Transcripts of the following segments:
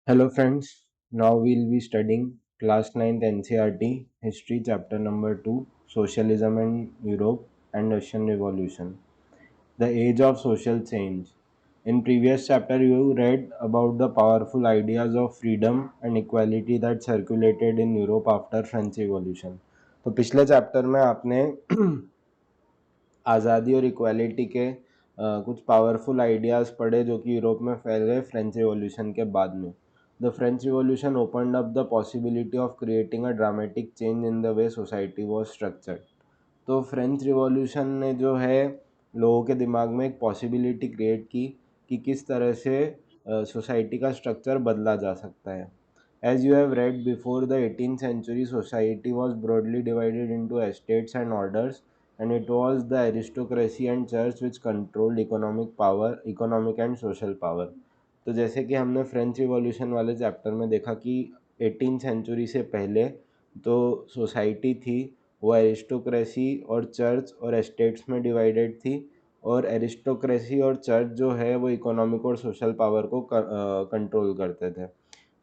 Hello friends, now we'll be studying class 9th NCERT History chapter number 2 Socialism in Europe and Russian Revolution. The Age of Social Change. In previous chapter you read about the powerful ideas of freedom and equality that circulated in Europe after French Revolution. तो पिछले chapter में आपने आज़ादी और equality के कुछ powerful ideas पढ़े जो कि यूरोप में फैल गए फ्रेंच रिवॉल्यूशन के बाद में. The French revolution opened up the possibility of creating a dramatic change in the way society was structured. तो फ्रेंच रिवॉल्यूशन ने जो है लोगों के दिमाग में एक पॉसिबिलिटी क्रिएट की कि किस तरह से सोसाइटी का स्ट्रक्चर बदला जा सकता है. As you have read before, the 18th century society was broadly divided into estates and orders, and it was the aristocracy and church which controlled economic power, economic and social power. तो जैसे कि हमने French revolution वाले chapter में देखा कि 18th century से पहले तो सोसाइटी थी वो एरिस्टोक्रेसी और चर्च और एस्टेट्स में डिवाइडेड थी, और एरिस्टोक्रेसी और चर्च जो है वो इकोनॉमिक और सोशल पावर को कंट्रोल करते थे.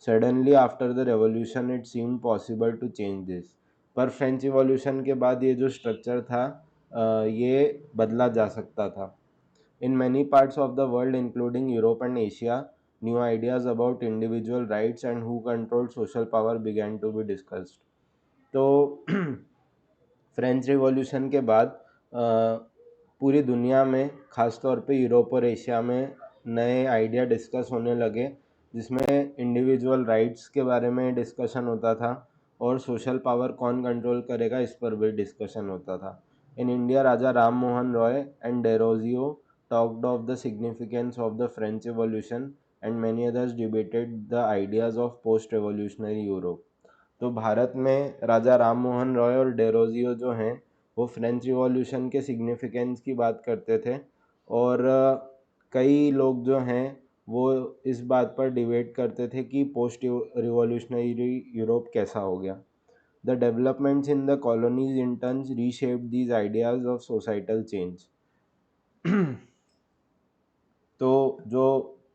Suddenly after the revolution it seem possible to change this. पर फ्रेंच रिवॉल्यूशन के बाद ये जो स्ट्रक्चर था ये बदला जा सकता था. In many parts of the world including Europe and Asia, new ideas about individual rights and who control social power began to be discussed. तो फ्रेंच रिवॉल्यूशन के बाद पूरी दुनिया में ख़ासतौर पे यूरोप और एशिया में नए आइडिया डिस्कस होने लगे, जिसमें इंडिविजुअल राइट्स के बारे में डिस्कशन होता था और सोशल पावर कौन कंट्रोल करेगा इस पर भी डिस्कशन होता था. In India Raja Ram Mohan Roy and Derozio talked of the significance of the French revolution and many others debated the ideas of post revolutionary Europe. तो भारत में राजा राम मोहन रॉय और डेरोजियो जो हैं वो फ्रेंच रिवॉल्यूशन के सिग्निफिकेंस की बात करते थे, और कई लोग जो हैं वो इस बात पर डिबेट करते थे कि पोस्ट रिवॉल्यूशनरी यूरोप कैसा हो गया. The developments in the colonies in turns reshaped these ideas of societal change. तो जो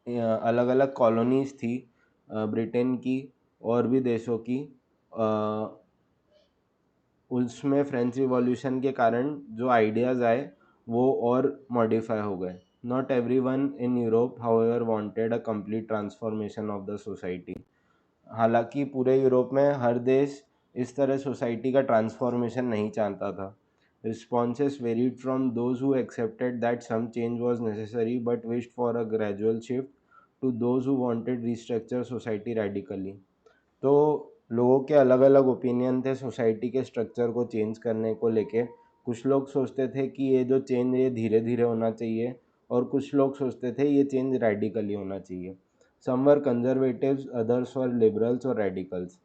अलग अलग कॉलोनीज थी ब्रिटेन की और भी देशों की, उसमें फ्रेंच रिवॉल्यूशन के कारण जो आइडियाज़ आए वो और मॉडिफाई हो गए. Not every one in Europe however wanted a complete transformation of the society. हालांकि पूरे यूरोप में हर देश इस तरह सोसाइटी का ट्रांसफॉर्मेशन नहीं चाहता था. Responses varied from those who accepted that some change was necessary but wished for a gradual shift to those who wanted restructure society radically. तो लोगों के अलग अलग ओपिनियन थे सोसाइटी के स्ट्रक्चर को चेंज करने को लेके. कुछ लोग सोचते थे कि ये जो चेंज है ये धीरे धीरे होना चाहिए, और कुछ लोग सोचते थे ये चेंज रेडिकली होना चाहिए. सम वर कंजर्वेटिव्स, अदर्स वर लिबरल्स और रेडिकल्स.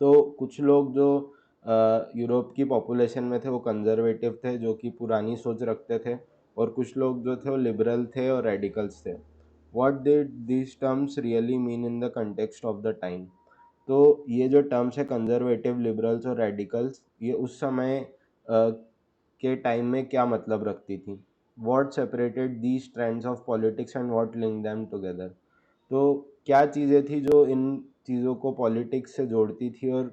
तो कुछ लोग जो यूरोप की पॉपुलेशन में थे वो कंजर्वेटिव थे जो कि पुरानी सोच रखते थे, और कुछ लोग जो थे वो लिबरल थे और रेडिकल्स थे. What did these terms really mean in the context of the time. तो ये जो टर्म्स है कंजर्वेटिव, लिबरल्स और रेडिकल्स, ये उस समय के टाइम में क्या मतलब रखती थी. What separated these trends of politics and what link them together. तो क्या चीज़ें थी जो इन चीज़ों को पॉलिटिक्स से जोड़ती थी और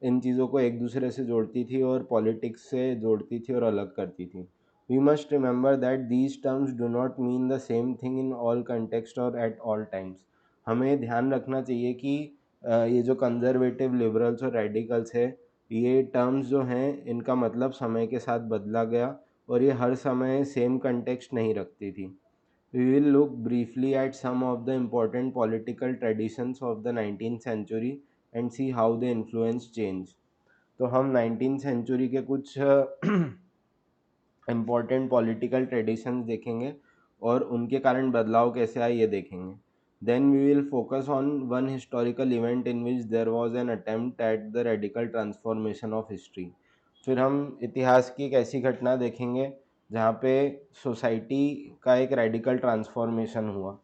इन चीज़ों को एक दूसरे से जोड़ती थी और पॉलिटिक्स से जोड़ती थी और अलग करती थी. We must remember that these terms do not mean the same thing in all context और एट ऑल टाइम्स. हमें ध्यान रखना चाहिए कि ये जो कंजर्वेटिव, लिबरल्स और रेडिकल्स है, ये टर्म्स जो हैं इनका मतलब समय के साथ बदला गया और ये हर समय सेम कंटेक्स्ट नहीं रखती थी. We will look briefly at some of the important political traditions of the 19th century and see how they influence change. तो हम 19th सेंचुरी के कुछ इम्पॉर्टेंट पॉलिटिकल ट्रेडिशंस देखेंगे और उनके कारण बदलाव कैसे आए ये देखेंगे. Then we will focus on one historical event in which there was an attempt at the radical transformation of history. फिर हम इतिहास की एक ऐसी घटना देखेंगे जहाँ पे सोसाइटी का एक रेडिकल ट्रांसफॉर्मेशन हुआ.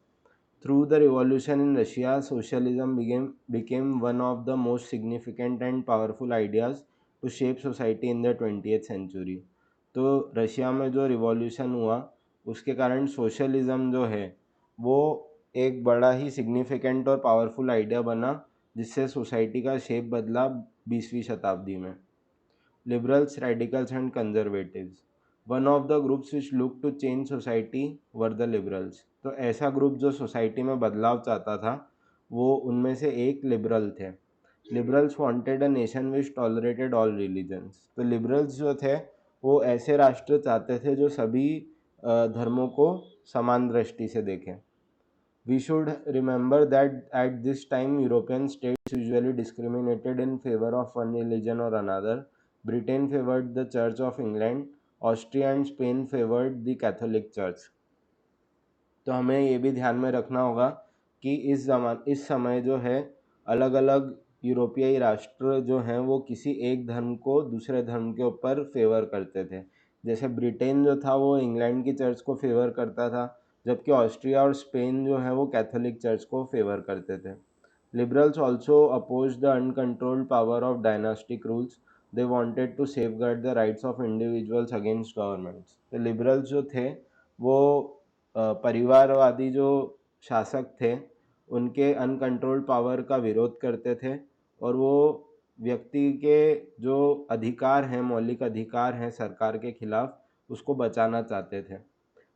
Through the revolution in Russia, socialism became one of the most significant and powerful ideas to shape society in the 20th century. तो रशिया में जो रिवॉल्यूशन हुआ उसके कारण सोशलिज्म जो है वो एक बड़ा ही सिग्निफिकेंट और पावरफुल आइडिया बना जिससे सोसाइटी का शेप बदला 20वीं शताब्दी में। Liberals, radicals, and conservatives. One of the groups which looked to change society were the liberals. तो ऐसा ग्रुप जो सोसाइटी में बदलाव चाहता था वो उनमें से एक लिबरल थे। Liberals wanted a nation which tolerated all religions. तो लिबरल्स जो थे वो ऐसे राष्ट्र चाहते थे जो सभी धर्मों को समान दृष्टि से देखें। We should remember that at this time European states usually discriminated in favor of one religion or another. Britain favored the Church of England, Austria and Spain favored the Catholic Church. तो हमें ये भी ध्यान में रखना होगा कि इस समय जो है अलग अलग यूरोपीय राष्ट्र जो हैं वो किसी एक धर्म को दूसरे धर्म के ऊपर फेवर करते थे। जैसे ब्रिटेन जो था वो इंग्लैंड की चर्च को फेवर करता था, जबकि ऑस्ट्रिया और स्पेन जो है वो कैथोलिक चर्च को फेवर करते थे। Liberals also oppose the uncontrolled power of dynastic rules. They wanted to safeguard the rights of individuals against governments. तो लिबरल्स जो थे वो परिवारवादी जो शासक थे उनके अनकंट्रोल्ड पावर का विरोध करते थे और वो व्यक्ति के जो अधिकार हैं, मौलिक अधिकार हैं सरकार के खिलाफ, उसको बचाना चाहते थे।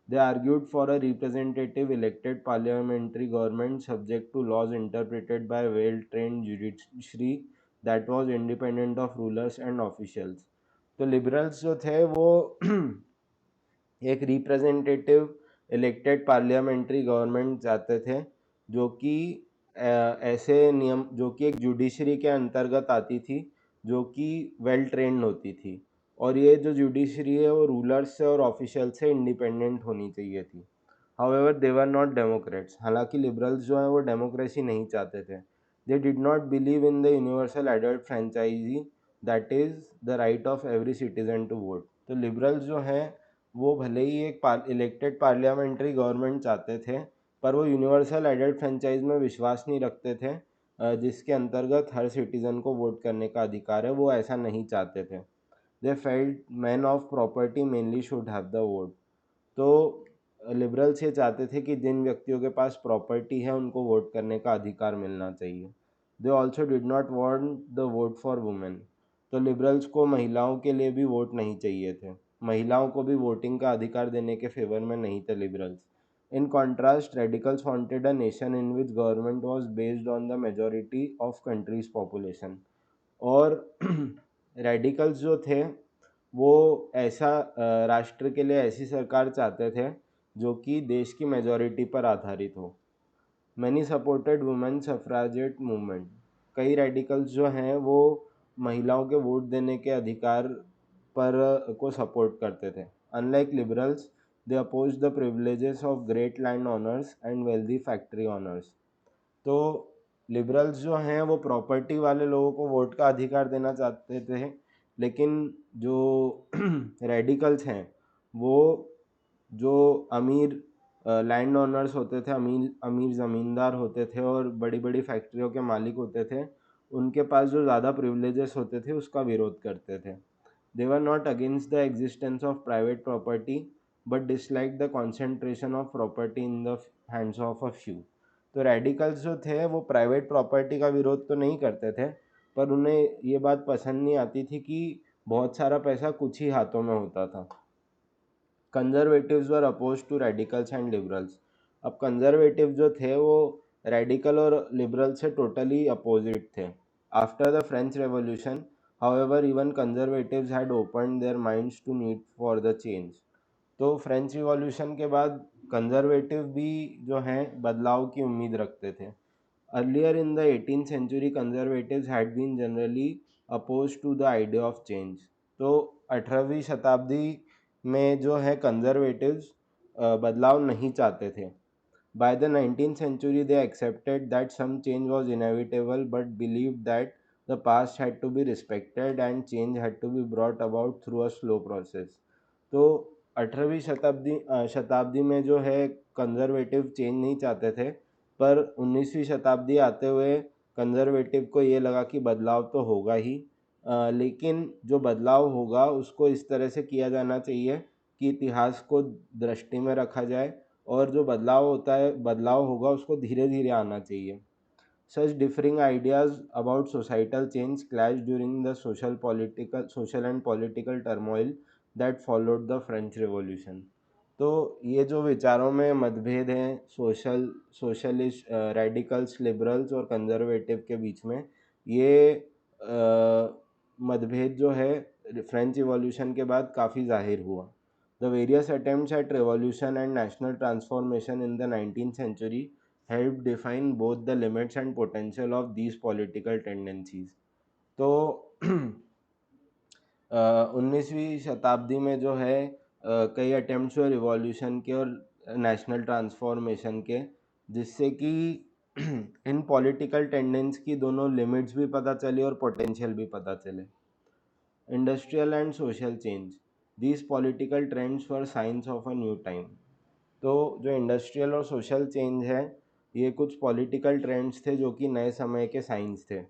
They argued for a representative elected parliamentary government subject to laws interpreted by a well-trained judiciary that was independent of rulers and officials. तो लिबरल्स जो थे वो एक रिप्रेजेंटेटिव इलेक्टेड पार्लियामेंट्री गवर्नमेंट चाहते थे जो कि ऐसे नियम जो कि एक जुडिशरी के अंतर्गत आती थी, जो कि वेल ट्रेंड होती थी, और ये जो जुडिशरी है वो रूलर्स से और ऑफिशियल से इंडिपेंडेंट होनी चाहिए थी। However they were not democrats. हालांकि लिबरल्स जो हैं वो डेमोक्रेसी नहीं चाहते थे। They did not believe in the universal adult franchise that is the right of every citizen to vote. तो लिबरल्स जो हैं वो भले ही एक इलेक्टेड पार्लियामेंट्री गवर्नमेंट चाहते थे, पर वो यूनिवर्सल एडल्ट फ्रेंचाइज में विश्वास नहीं रखते थे, जिसके अंतर्गत हर सिटीज़न को वोट करने का अधिकार है। वो ऐसा नहीं चाहते थे। They felt man of property mainly should have the vote. तो लिबरल्स ये चाहते थे कि जिन व्यक्तियों के पास प्रॉपर्टी है उनको वोट करने का अधिकार मिलना चाहिए। They also did not want the vote for women. तो लिबरल्स को महिलाओं के लिए भी वोट नहीं चाहिए थे। महिलाओं को भी वोटिंग का अधिकार देने के फेवर में नहीं थे liberals. In contrast radicals wanted a nation in which government was based on the majority of countries population. और रेडिकल्स जो थे वो ऐसा राष्ट्र के लिए ऐसी सरकार चाहते थे जो कि देश की मेजॉरिटी पर आधारित हो। Many supported women suffragette movement. कई रेडिकल्स जो हैं वो महिलाओं के वोट देने के अधिकार पर को सपोर्ट करते थे। Unlike liberals they oppose the privileges of great land owners and wealthy factory owners. तो लिबरल्स जो हैं वो प्रॉपर्टी वाले लोगों को वोट का अधिकार देना चाहते थे, लेकिन जो रेडिकल्स हैं वो जो अमीर लैंड ओनर्स होते थे, अमीर अमीर ज़मींदार होते थे और बड़ी बड़ी फैक्ट्रियों के मालिक होते थे, उनके पास जो ज़्यादा प्रिविलेजेस होते थे उसका विरोध करते थे। They were not against the existence of private property but dislike the concentration of property in the hands of a few. तो रेडिकल्स जो थे वो प्राइवेट प्रॉपर्टी का विरोध तो नहीं करते थे, पर उन्हें ये बात पसंद नहीं आती थी कि बहुत सारा पैसा कुछ ही हाथों में होता था। Conservatives were oppose to radicals and liberals. अब कंजर्वेटिव जो थे वो रेडिकल और लिबरल से टोटली अपोजिट थे। After the French revolution however even conservatives had opened their minds to need for the change. तो फ्रेंच रिवॉल्यूशन के बाद कंजर्वेटिव भी जो हैं बदलाव की उम्मीद रखते थे। Earlier in the 18th century conservatives had been generally opposed to the idea of change। तो 18वीं शताब्दी में जो है कंजर्वेटिव्स बदलाव नहीं चाहते थे। By the 19th century they accepted that some change was inevitable but believed that the past had to be respected and change had to be brought about through a slow process। तो 18वीं शताब्दी में जो है conservative change नहीं चाहते थे, पर 19वीं शताब्दी आते हुए कंजर्वेटिव को ये लगा कि बदलाव तो होगा ही, लेकिन जो बदलाव होगा उसको इस तरह से किया जाना चाहिए कि इतिहास को दृष्टि में रखा जाए और जो बदलाव होगा उसको धीरे धीरे आना चाहिए। Such differing ideas about societal change clashed during the social and political turmoil that followed the French Revolution. तो ये जो विचारों में मतभेद हैं सोशलिस्ट रेडिकल्स लिबरल्स और कंजर्वेटिव के बीच में, ये मतभेद जो है फ्रेंच रिवॉल्यूशन के बाद काफ़ी जाहिर हुआ। The various attempts at revolution and national transformation in the 19th century helped define both the limits and potential of these political tendencies. तो 19वीं शताब्दी में जो है कई अटेम्प्ट्स हुए रिवॉल्यूशन के और नेशनल ट्रांसफॉर्मेशन के, जिससे कि इन पॉलिटिकल टेंडेंस की दोनों लिमिट्स भी पता चली और पोटेंशियल भी पता चले। Industrial and social change, these political trends were science of a new time. तो जो इंडस्ट्रियल और सोशल चेंज है, ये कुछ पॉलिटिकल ट्रेंड्स थे जो कि नए समय के साइंस थे।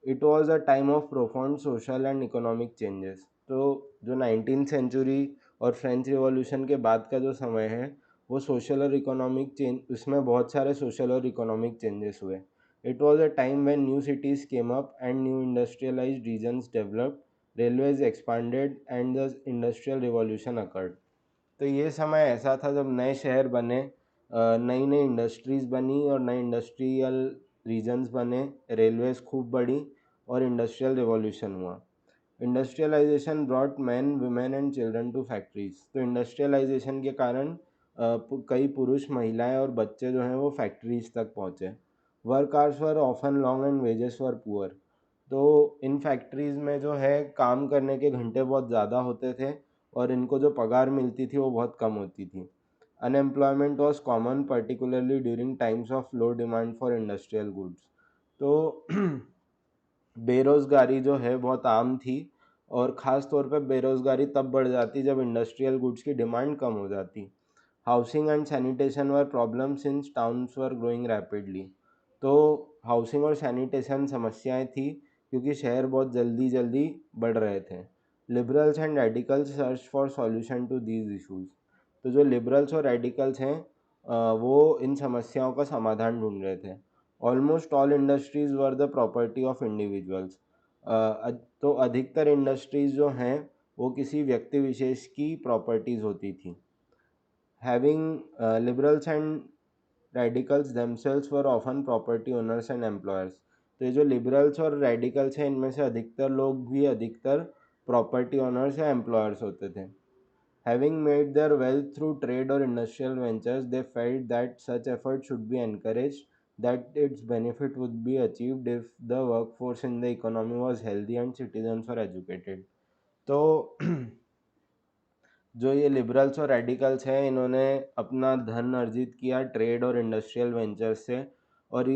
It was a time of profound social and economic changes. तो जो 19th सेंचुरी और फ्रेंच रिवॉल्यूशन के बाद का जो समय है, वो सोशल और इकोनॉमिक चेंज, उसमें बहुत सारे सोशल और इकोनॉमिक चेंजेस हुए। It was a time when new cities came up and new industrialized regions developed, railways expanded and the industrial revolution occurred. तो ये समय ऐसा था जब नए शहर बने, नई नई इंडस्ट्रीज़ बनी और नए इंडस्ट्रियल रीजन्स बने, रेलवेज़ खूब बढ़ी और इंडस्ट्रियल रिवॉल्यूशन हुआ। Industrialization brought men women and children to factories. तो इंडस्ट्रियलाइजेशन के कारण कई पुरुष, महिलाएं और बच्चे जो हैं वो फैक्ट्रीज तक पहुँचे। Work hours were often long and wages were poor. तो इन फैक्ट्रीज़ में जो है काम करने के घंटे बहुत ज़्यादा होते थे और इनको जो पगार मिलती थी वो बहुत कम होती थी। Unemployment was common, particularly during times of low demand for industrial goods. तो बेरोज़गारी जो है बहुत आम थी और ख़ास तौर पे बेरोज़गारी तब बढ़ जाती जब इंडस्ट्रियल गुड्स की डिमांड कम हो जाती। Housing and sanitation were problem since towns were growing rapidly. तो हाउसिंग और सैनिटेशन समस्याएं थी क्योंकि शहर बहुत जल्दी जल्दी बढ़ रहे थे। Liberals and radicals search for solution to these issues. तो जो लिबरल्स और रेडिकल्स हैं, वो इन समस्याओं का समाधान ढूंढ रहे थे। Almost all industries were the property of individuals. तो अधिकतर इंडस्ट्रीज़ जो हैं वो किसी व्यक्ति विशेष की प्रॉपर्टीज़ होती थी। Having liberals and radicals themselves were often property owners and employers. तो ये जो लिबरल्स और रेडिकल्स हैं, इनमें से अधिकतर लोग भी अधिकतर प्रॉपर्टी ओनर्स या एम्प्लॉयर्स होते थे। Having made their wealth through trade or industrial ventures, they felt that such effort should be encouraged, that its benefit would be achieved if the workforce in the economy was healthy and citizens were educated. तो जो ये liberals और radicals हैं, इन्होंने अपना धन अर्जित किया ट्रेड और इंडस्ट्रियल वेंचर्स से, और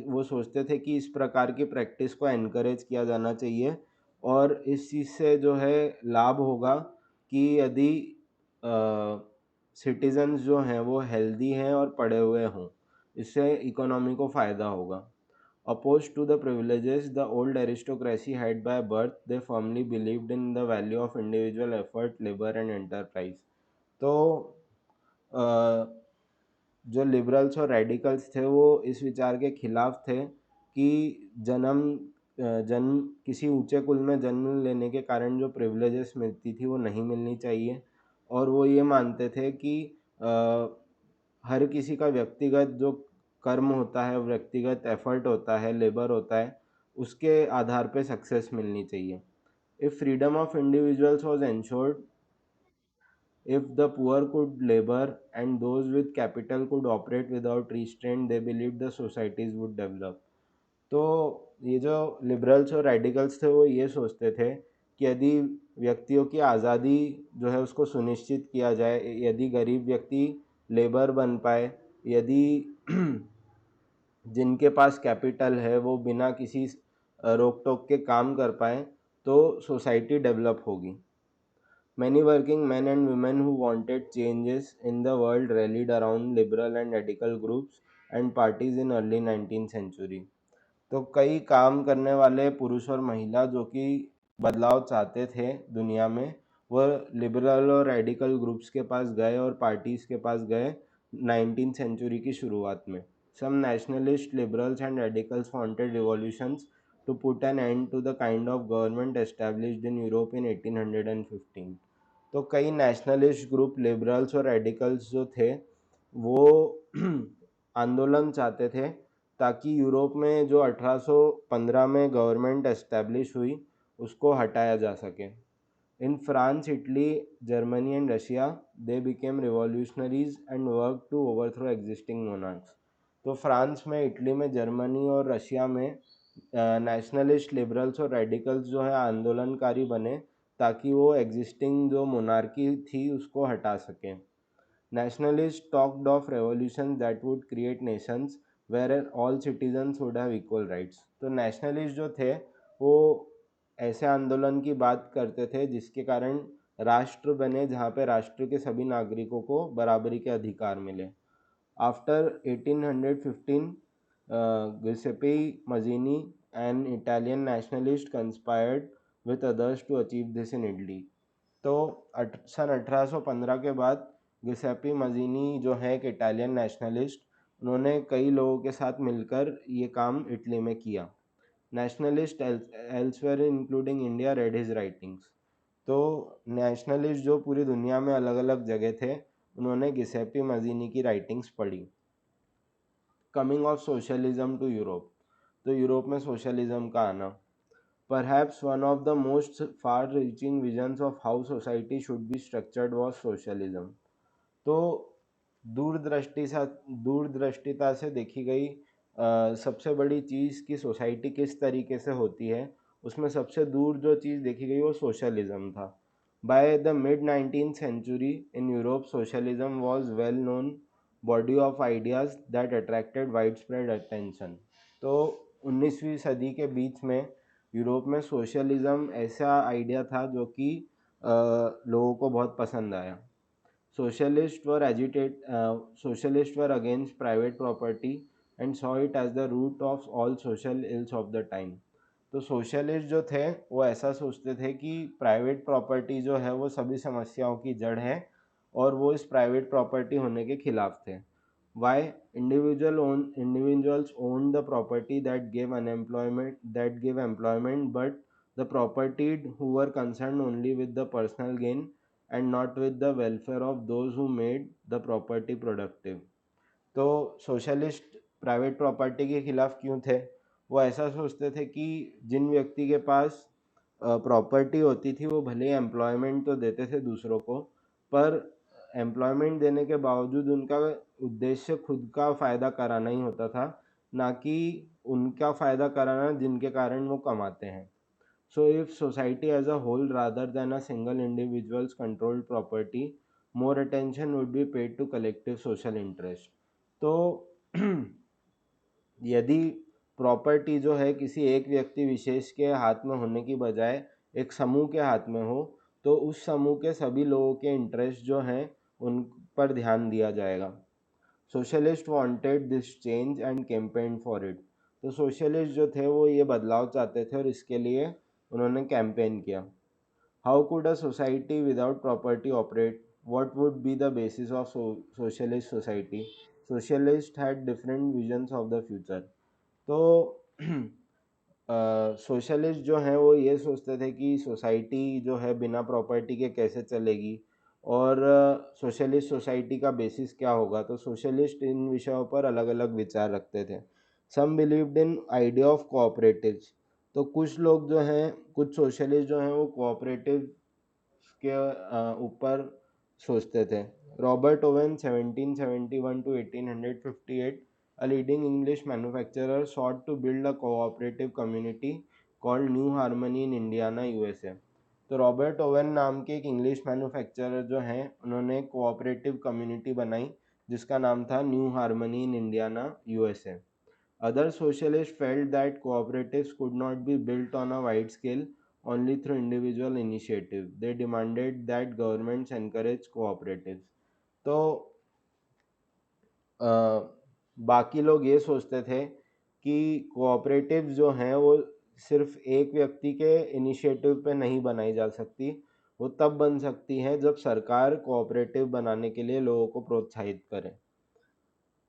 वो सोचते थे कि इस प्रकार की प्रैक्टिस को एनकरेज किया जाना चाहिए और इस चीज़ से जो है लाभ होगा कि यदि सिटीजन्स जो हैं वो हेल्दी हैं और पढ़े हुए हों, इससे इकोनॉमी को फ़ायदा होगा। Opposed to the privileges the old aristocracy had by birth, they firmly believed in the value of individual effort, labor and enterprise. तो जो लिबरल्स और रेडिकल्स थे वो इस विचार के खिलाफ थे कि जन्म किसी ऊंचे कुल में जन्म लेने के कारण जो प्रिविलेजेस मिलती थी वो नहीं मिलनी चाहिए, और वो ये मानते थे कि हर किसी का व्यक्तिगत जो कर्म होता है, व्यक्तिगत एफर्ट होता है, लेबर होता है, उसके आधार पे सक्सेस मिलनी चाहिए। If freedom of individuals was ensured, if the poor could labor and those with capital could operate without restraint, they believed the societies would develop. तो ये जो लिबरल्स और रेडिकल्स थे वो ये सोचते थे कि यदि व्यक्तियों की आज़ादी जो है उसको सुनिश्चित किया जाए, यदि गरीब व्यक्ति लेबर बन पाए, यदि जिनके पास कैपिटल है वो बिना किसी रोक टोक के काम कर पाए, तो सोसाइटी डेवलप होगी। Many working men and women who wanted changes in the world rallied around liberal and radical groups and parties in early 19th century. तो कई काम करने वाले पुरुष और महिला जो कि बदलाव चाहते थे दुनिया में, वो लिबरल और रेडिकल ग्रुप्स के पास गए और पार्टीज़ के पास गए 19th सेंचुरी की शुरुआत में। Some nationalist, liberals and radicals wanted revolutions to put an end to the kind of government established in Europe in 1815। तो कई नेशनलिस्ट ग्रुप, लिबरल्स और रेडिकल्स जो थे वो आंदोलन चाहते थे ताकि यूरोप में जो 1815 में गवर्नमेंट एस्टैब्लिश हुई उसको हटाया जा सके। In France, Italy, Germany and Russia they became revolutionaries and work to overthrow existing monarchs. तो फ्रांस में, इटली में, जर्मनी और रशिया में नेशनलिस्ट, लिबरल्स और रेडिकल्स जो है आंदोलनकारी बने ताकि वो एग्जिस्टिंग जो मोनार्की थी उसको हटा सकें। Nationalists talked of revolutions that would create nations where all citizens would have equal rights। तो नेशनलिस्ट जो थे वो ऐसे आंदोलन की बात करते थे जिसके कारण राष्ट्र बने जहाँ पे राष्ट्र के सभी नागरिकों को बराबरी के अधिकार मिले। After 1815, Giuseppe Mazzini, an Italian nationalist, conspired with others to achieve this in Italy। तो सन 1815 के बाद गिसेप्पी मजीनी जो है एक इटालियन नेशनलिस्ट, उन्होंने कई लोगों के साथ मिलकर ये काम इटली में किया। Nationalist elsewhere including India read his writings. तो नेशनलिस्ट जो पूरी दुनिया में अलग अलग जगह थे उन्होंने गिसेप्पी मजीनी की राइटिंग्स पढ़ी। Coming of socialism to Europe. तो यूरोप में सोशलिज्म का आना। Perhaps one of the most far-reaching visions of how society should be structured was socialism। तो दूरदृष्टिता से देखी गई सबसे बड़ी चीज़ कि सोसाइटी किस तरीके से होती है, उसमें सबसे दूर जो चीज़ देखी गई वो सोशलिज्म था। By the mid 19th century in Europe, socialism was well known body of ideas that attracted wide spread attention. तो 19वीं सदी के बीच में यूरोप में सोशलिज्म ऐसा आइडिया था जो कि लोगों को बहुत पसंद आया। Socialists were against private property and saw it as the root of all social ills of the time। तो सोशलिस्ट जो थे वो ऐसा सोचते थे कि प्राइवेट प्रॉपर्टी जो है वो सभी समस्याओं की जड़ है और वो इस प्राइवेट प्रॉपर्टी होने के खिलाफ थे। Why? Individuals owned the property that gave employment, but the propertied who were concerned only with the personal gain and not with the welfare of those who made the property productive। तो socialist private property के खिलाफ क्यों थे? वो ऐसा सोचते थे कि जिन व्यक्ति के पास प्रॉपर्टी होती थी वो भले ही एम्प्लॉयमेंट तो देते थे दूसरों को, पर एम्प्लॉयमेंट देने के बावजूद उनका उद्देश्य खुद का फ़ायदा कराना ही होता था, ना कि उनका फ़ायदा कराना जिनके कारण वो कमाते हैं। So if society as a whole rather than a single individual's controlled property, more attention would be paid to collective social interest। तो यदि प्रॉपर्टी जो है किसी एक व्यक्ति विशेष के हाथ में होने की बजाय एक समूह के हाथ में हो, तो उस समूह के सभी लोगों के इंटरेस्ट जो हैं उन पर ध्यान दिया जाएगा। Socialist wanted this change and campaign for it. तो सोशलिस्ट जो थे वो ये बदलाव चाहते थे और इसके लिए उन्होंने कैंपेन किया। How could a society without property operate? What would be the basis of socialist society? Socialist had different visions of the future. तो सोशलिस्ट जो हैं वो ये सोचते थे कि सोसाइटी जो है बिना प्रॉपर्टी के कैसे चलेगी और सोशलिस्ट सोसाइटी का बेसिस क्या होगा। तो सोशलिस्ट इन विषयों पर अलग अलग विचार रखते थे। Some believed in idea of cooperatives. तो कुछ लोग जो हैं, कुछ सोशलिस्ट जो हैं वो कोऑपरेटिव के ऊपर सोचते थे। Robert Owen 1771 to 1858, a leading English manufacturer, sought to build a cooperative community called New Harmony in Indiana, USA। तो रॉबर्ट ओवेन नाम के एक इंग्लिश मैन्युफैक्चरर जो हैं उन्होंने एक कोऑपरेटिव कम्युनिटी बनाई जिसका नाम था new harmony in Indiana, USA. Other socialists felt that cooperatives could not be built on a wide scale only through individual initiative। They demanded that governments encourage cooperatives। तो अ, बाकी लोग ये सोचते थे कि कोऑपरेटिव्स जो हैं वो सिर्फ एक व्यक्ति के इनिशिएटिव पे नहीं बनाई जा सकती, वो तब बन सकती हैं जब सरकार कोऑपरेटिव बनाने के लिए लोगों को प्रोत्साहित करे।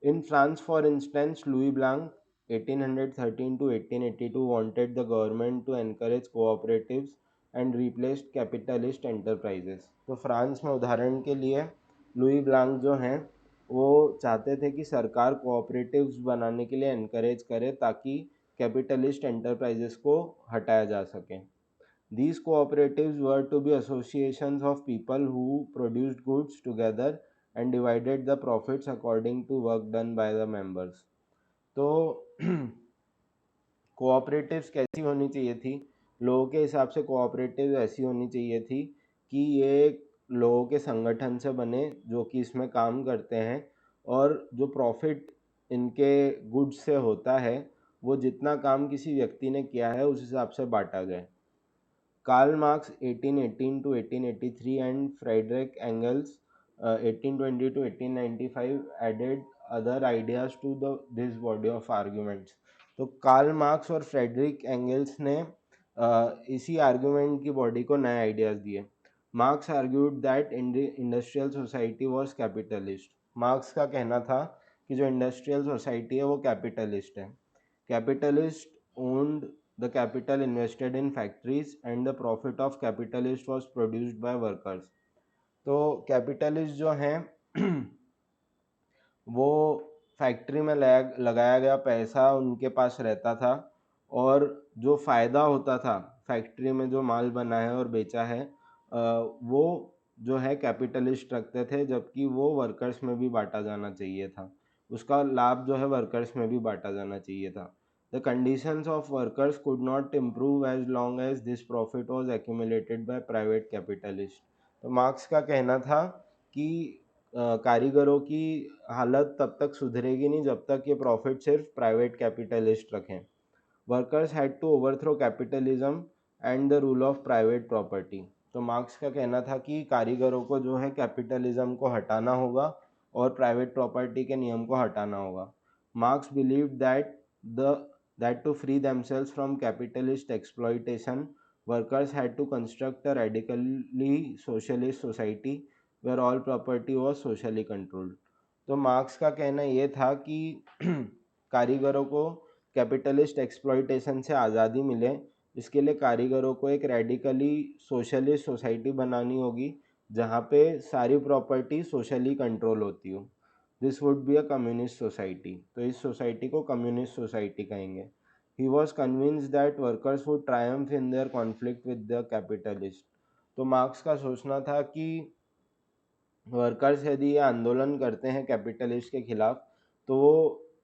In France, for instance, Louis Blanc 1813 to 1882 wanted the government to encourage cooperatives and replaced capitalist enterprises. तो फ्रांस में उदाहरण के लिए लुई ब्लांक जो हैं वो चाहते थे कि सरकार कोऑपरेटिव्स बनाने के लिए एनकरेज करे ताकि कैपिटलिस्ट एंटरप्राइजेस को हटाया जा सके. These cooperatives were to be associations of people who produced goods together and divided the profits according to work done by the members. तो कोऑपरेटिव्स कैसी होनी चाहिए थी? लोगों के हिसाब से कोऑपरेटिव ऐसी होनी चाहिए थी कि ये लोगों के संगठन से बने जो कि इसमें काम करते हैं और जो प्रॉफिट इनके गुड्स से होता है वो जितना काम किसी व्यक्ति ने किया है उस हिसाब से बांटा जाए. Karl Marx 1818 to 1883 and Friedrich Engels 1820 to 1895 added other ideas to this body of arguments. तो कार्ल मार्क्स और फ्रेडरिक एंगल्स ने इसी आर्गुमेंट की बॉडी को नए आइडियाज दिए. Marks argued that industrial society was capitalist. Marks का कहना था कि जो इंडस्ट्रियल सोसाइटी है वो कैपिटलिस्ट है. Capitalist owned the capital invested in factories and the profit of capitalist was produced by workers. तो कैपिटलिस्ट जो हैं वो फैक्ट्री में लगाया गया पैसा उनके पास रहता था और जो फ़ायदा होता था फैक्ट्री में जो माल बना है और बेचा है वो जो है कैपिटलिस्ट रखते थे, जबकि वो वर्कर्स में भी बांटा जाना चाहिए था. उसका लाभ जो है वर्कर्स में भी बांटा जाना चाहिए था. The conditions of workers could not improve as long as this profit was accumulated by private capitalists. तो मार्क्स का कहना था कि कारीगरों की हालत तब तक सुधरेगी नहीं जब तक ये प्रॉफिट सिर्फ प्राइवेट कैपिटलिस्ट रखें. Workers had to overthrow capitalism and the rule of private property. तो मार्क्स का कहना था कि कारीगरों को जो है कैपिटलिज्म को हटाना होगा और प्राइवेट प्रॉपर्टी के नियम को हटाना होगा. Marks believed that to free themselves from capitalist exploitation, workers had to construct a radically socialist society where all property was socially controlled. तो मार्क्स का कहना ये था कि कारीगरों को कैपिटलिस्ट एक्सप्लॉइटेशन से आज़ादी मिले, इसके लिए कारीगरों को एक रेडिकली सोशलिस्ट सोसाइटी बनानी होगी जहाँ पे सारी प्रॉपर्टी सोशली कंट्रोल होती हो. This would be a communist society. तो इस सोसाइटी को कम्युनिस्ट सोसाइटी कहेंगे. He was convince that workers would Triumph in their conflict with the capitalist. तो मार्क्स का सोचना था कि वर्कर्स यदि ये आंदोलन करते हैं कैपिटलिस्ट के खिलाफ तो वो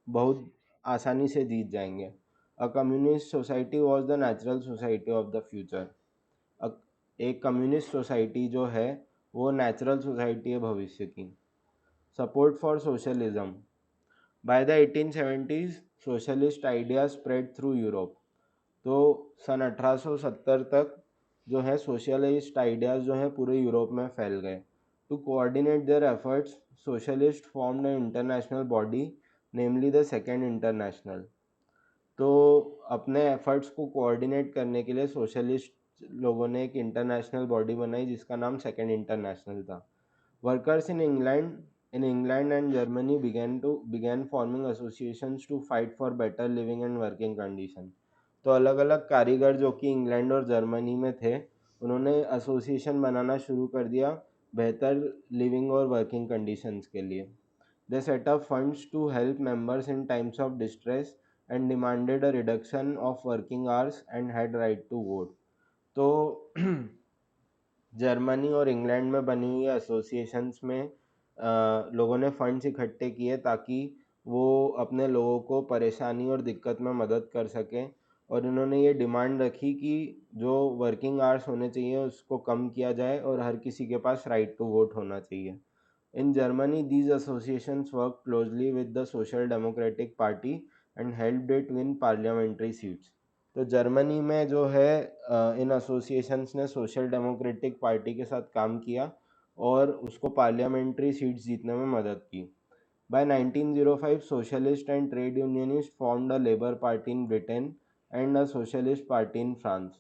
बहुत आसानी से जीत जाएंगे. A communist society was the natural society of the future. एक कम्युनिस्ट सोसाइटी जो है वो नेचुरल सोसाइटी है भविष्य की. Support for socialism. By the 1870s socialist idea spread through Europe. तो सन 1870 तक जो है सोशलिस्ट आइडियाज़ जो हैं पूरे यूरोप में फैल गए. To coordinate their efforts socialist formed an international body namely the second international. तो अपने एफर्ट्स को कोऑर्डिनेट करने के लिए सोशलिस्ट लोगों ने एक इंटरनेशनल बॉडी बनाई जिसका नाम सेकेंड इंटरनेशनल था. Workers in England and Germany began forming associations to fight for better living and working condition. तो अलग अलग कारीगर जो कि इंग्लैंड और जर्मनी में थे उन्होंने एसोसिएशन बनाना शुरू कर दिया बेहतर लिविंग और वर्किंग कंडीशंस के लिए. They set up funds to help members in times of distress and demanded a reduction of working hours and had right to vote. तो जर्मनी और इंग्लैंड में बनी हुई एसोसिएशंस में लोगों ने फंड्स इकट्ठे किए ताकि वो अपने लोगों को परेशानी और दिक्कत में मदद कर सकें. और इन्होंने ये डिमांड रखी कि जो वर्किंग आवर्स होने चाहिए उसको कम किया जाए और हर किसी के पास राइट टू वोट होना चाहिए. In Germany these associations work closely with the social democratic party and helped it win parliamentary seats. तो जर्मनी में जो है इन एसोसिएशंस ने सोशल डेमोक्रेटिक पार्टी के साथ काम किया और उसको पार्लियामेंट्री सीट्स जीतने में मदद की. By 1905 socialist and trade unionist formed a labour party in Britain and a socialist party in France.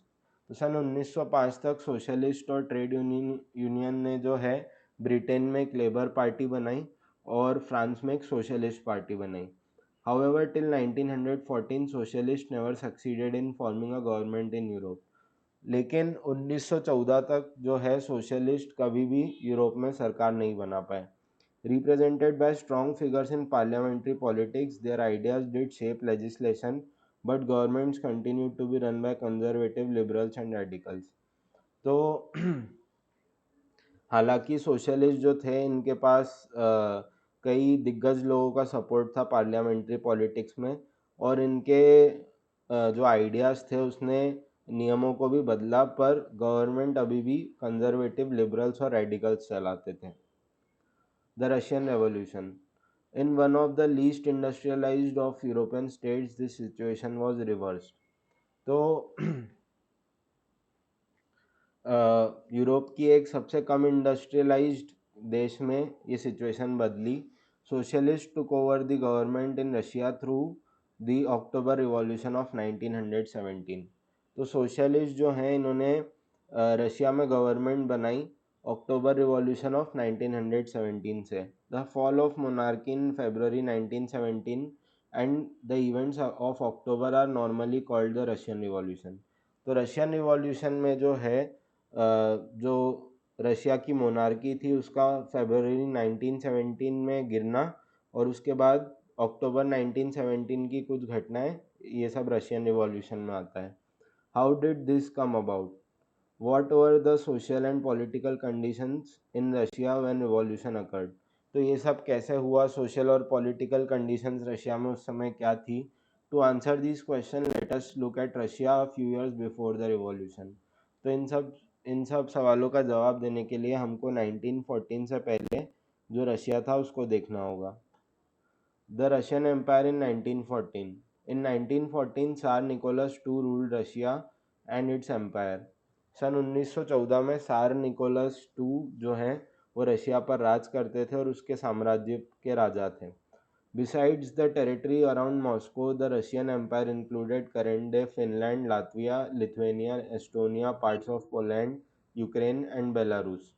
तो सन 1905 तक सोशलिस्ट और ट्रेड यूनियन ने जो है ब्रिटेन में एक लेबर पार्टी बनाई और फ्रांस में एक सोशलिस्ट पार्टी बनाई। However, till 1914, socialists never succeeded in forming a government in Europe. लेकिन 1914 तक जो है सोशलिस्ट कभी भी यूरोप में सरकार नहीं बना पाए। Represented by strong figures in parliamentary politics, their ideas did shape legislation, but governments continued to be run by conservative liberals and radicals. तो हालांकि सोशलिस्ट जो थे इनके पास कई दिग्गज लोगों का सपोर्ट था पार्लियामेंट्री पॉलिटिक्स में, और इनके जो आइडियाज़ थे उसने नियमों को भी बदला, पर गवर्नमेंट अभी भी कंजर्वेटिव लिबरल्स और रेडिकल्स चलाते थे। The Russian revolution in one of the least industrialised of European states this situation was reversed. तो यूरोप की एक सबसे कम इंडस्ट्रियलाइज्ड देश में ये सिचुएशन बदली। Socialist took over the government in Russia through the October revolution of 1917। तो socialist जो हैं इन्होंने रशिया में गवर्नमेंट बनाई अक्टूबर रिवॉल्यूशन ऑफ 1917 से। The fall of monarchy in February 1917 and the events of October are normally called the Russian revolution. तो Russian revolution में जो है जो रशिया की मोनार्की थी उसका फरवरी 1917 में गिरना, और उसके बाद अक्टूबर 1917 की कुछ घटनाएं, ये सब रशियन रिवॉल्यूशन में आता है। How did this come about? What were the social and political conditions in Russia when revolution occurred? तो ये सब कैसे हुआ, सोशल और पॉलिटिकल कंडीशंस रशिया में उस समय क्या थी? To answer this question let us look at Russia a few years before the revolution. तो इन सब सवालों का जवाब देने के लिए हमको 1914 से पहले जो रशिया था उसको देखना होगा। The Russian empire in 1914। In 1914 Tsar Nicholas II ruled Russia and its empire। सन 1914 में सार निकोलस टू जो हैं वो रशिया पर राज करते थे और उसके साम्राज्य के राजा थे। Besides the territory around Moscow, the Russian Empire included current-day Finland, Latvia, Lithuania, Estonia, parts of Poland, Ukraine and Belarus।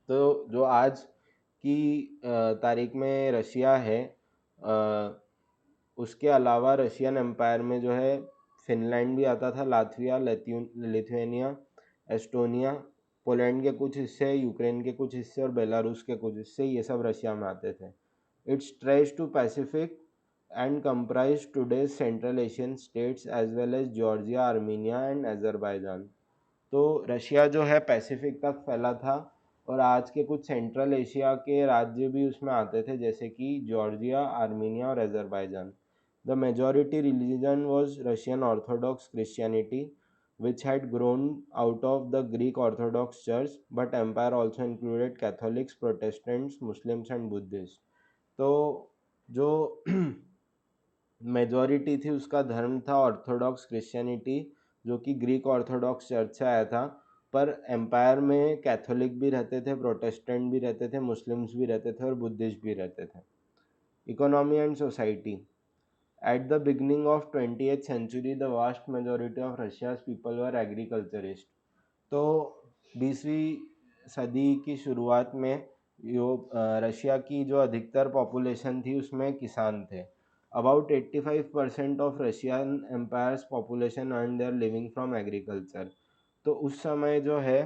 तो जो आज की तारीख में रशिया है, उसके अलावा रशियन एम्पायर में जो है फिनलैंड भी आता था, लातविया, लिथुआनिया, एस्टोनिया, पोलैंड के कुछ हिस्से, यूक्रेन के कुछ हिस्से और बेलारूस के कुछ हिस्से, ये सब रशिया में आते थे। Its stretch to Pacific and comprise today's central Asian states as well as Georgia, Armenia and Azerbaijan. तो रशिया जो है पैसिफिक तक फैला था और आज के कुछ सेंट्रल एशिया के राज्य भी उसमें आते थे, जैसे कि जॉर्जिया, आर्मीनिया और Azerbaijan. The majority religion was Russian Orthodox Christianity which had grown out of the Greek Orthodox Church, but empire also included Catholics, Protestants, Muslims and Buddhists। तो जो मेजॉरिटी थी उसका धर्म था ऑर्थोडॉक्स क्रिश्चियनिटी, जो कि Greek Orthodox church से आया था, पर एम्पायर में कैथोलिक भी रहते थे, प्रोटेस्टेंट भी रहते थे, मुस्लिम्स भी रहते थे और बुद्धिस्ट भी रहते थे। Economy and society. At the beginning of 20th century the vast majority of Russia's people were agriculturist. तो 20वीं सदी की शुरुआत में रशिया की जो अधिकतर पॉपुलेशन थी उसमें किसान थे। About 85% of Russian empire's population earn their living from agriculture. तो उस समय जो है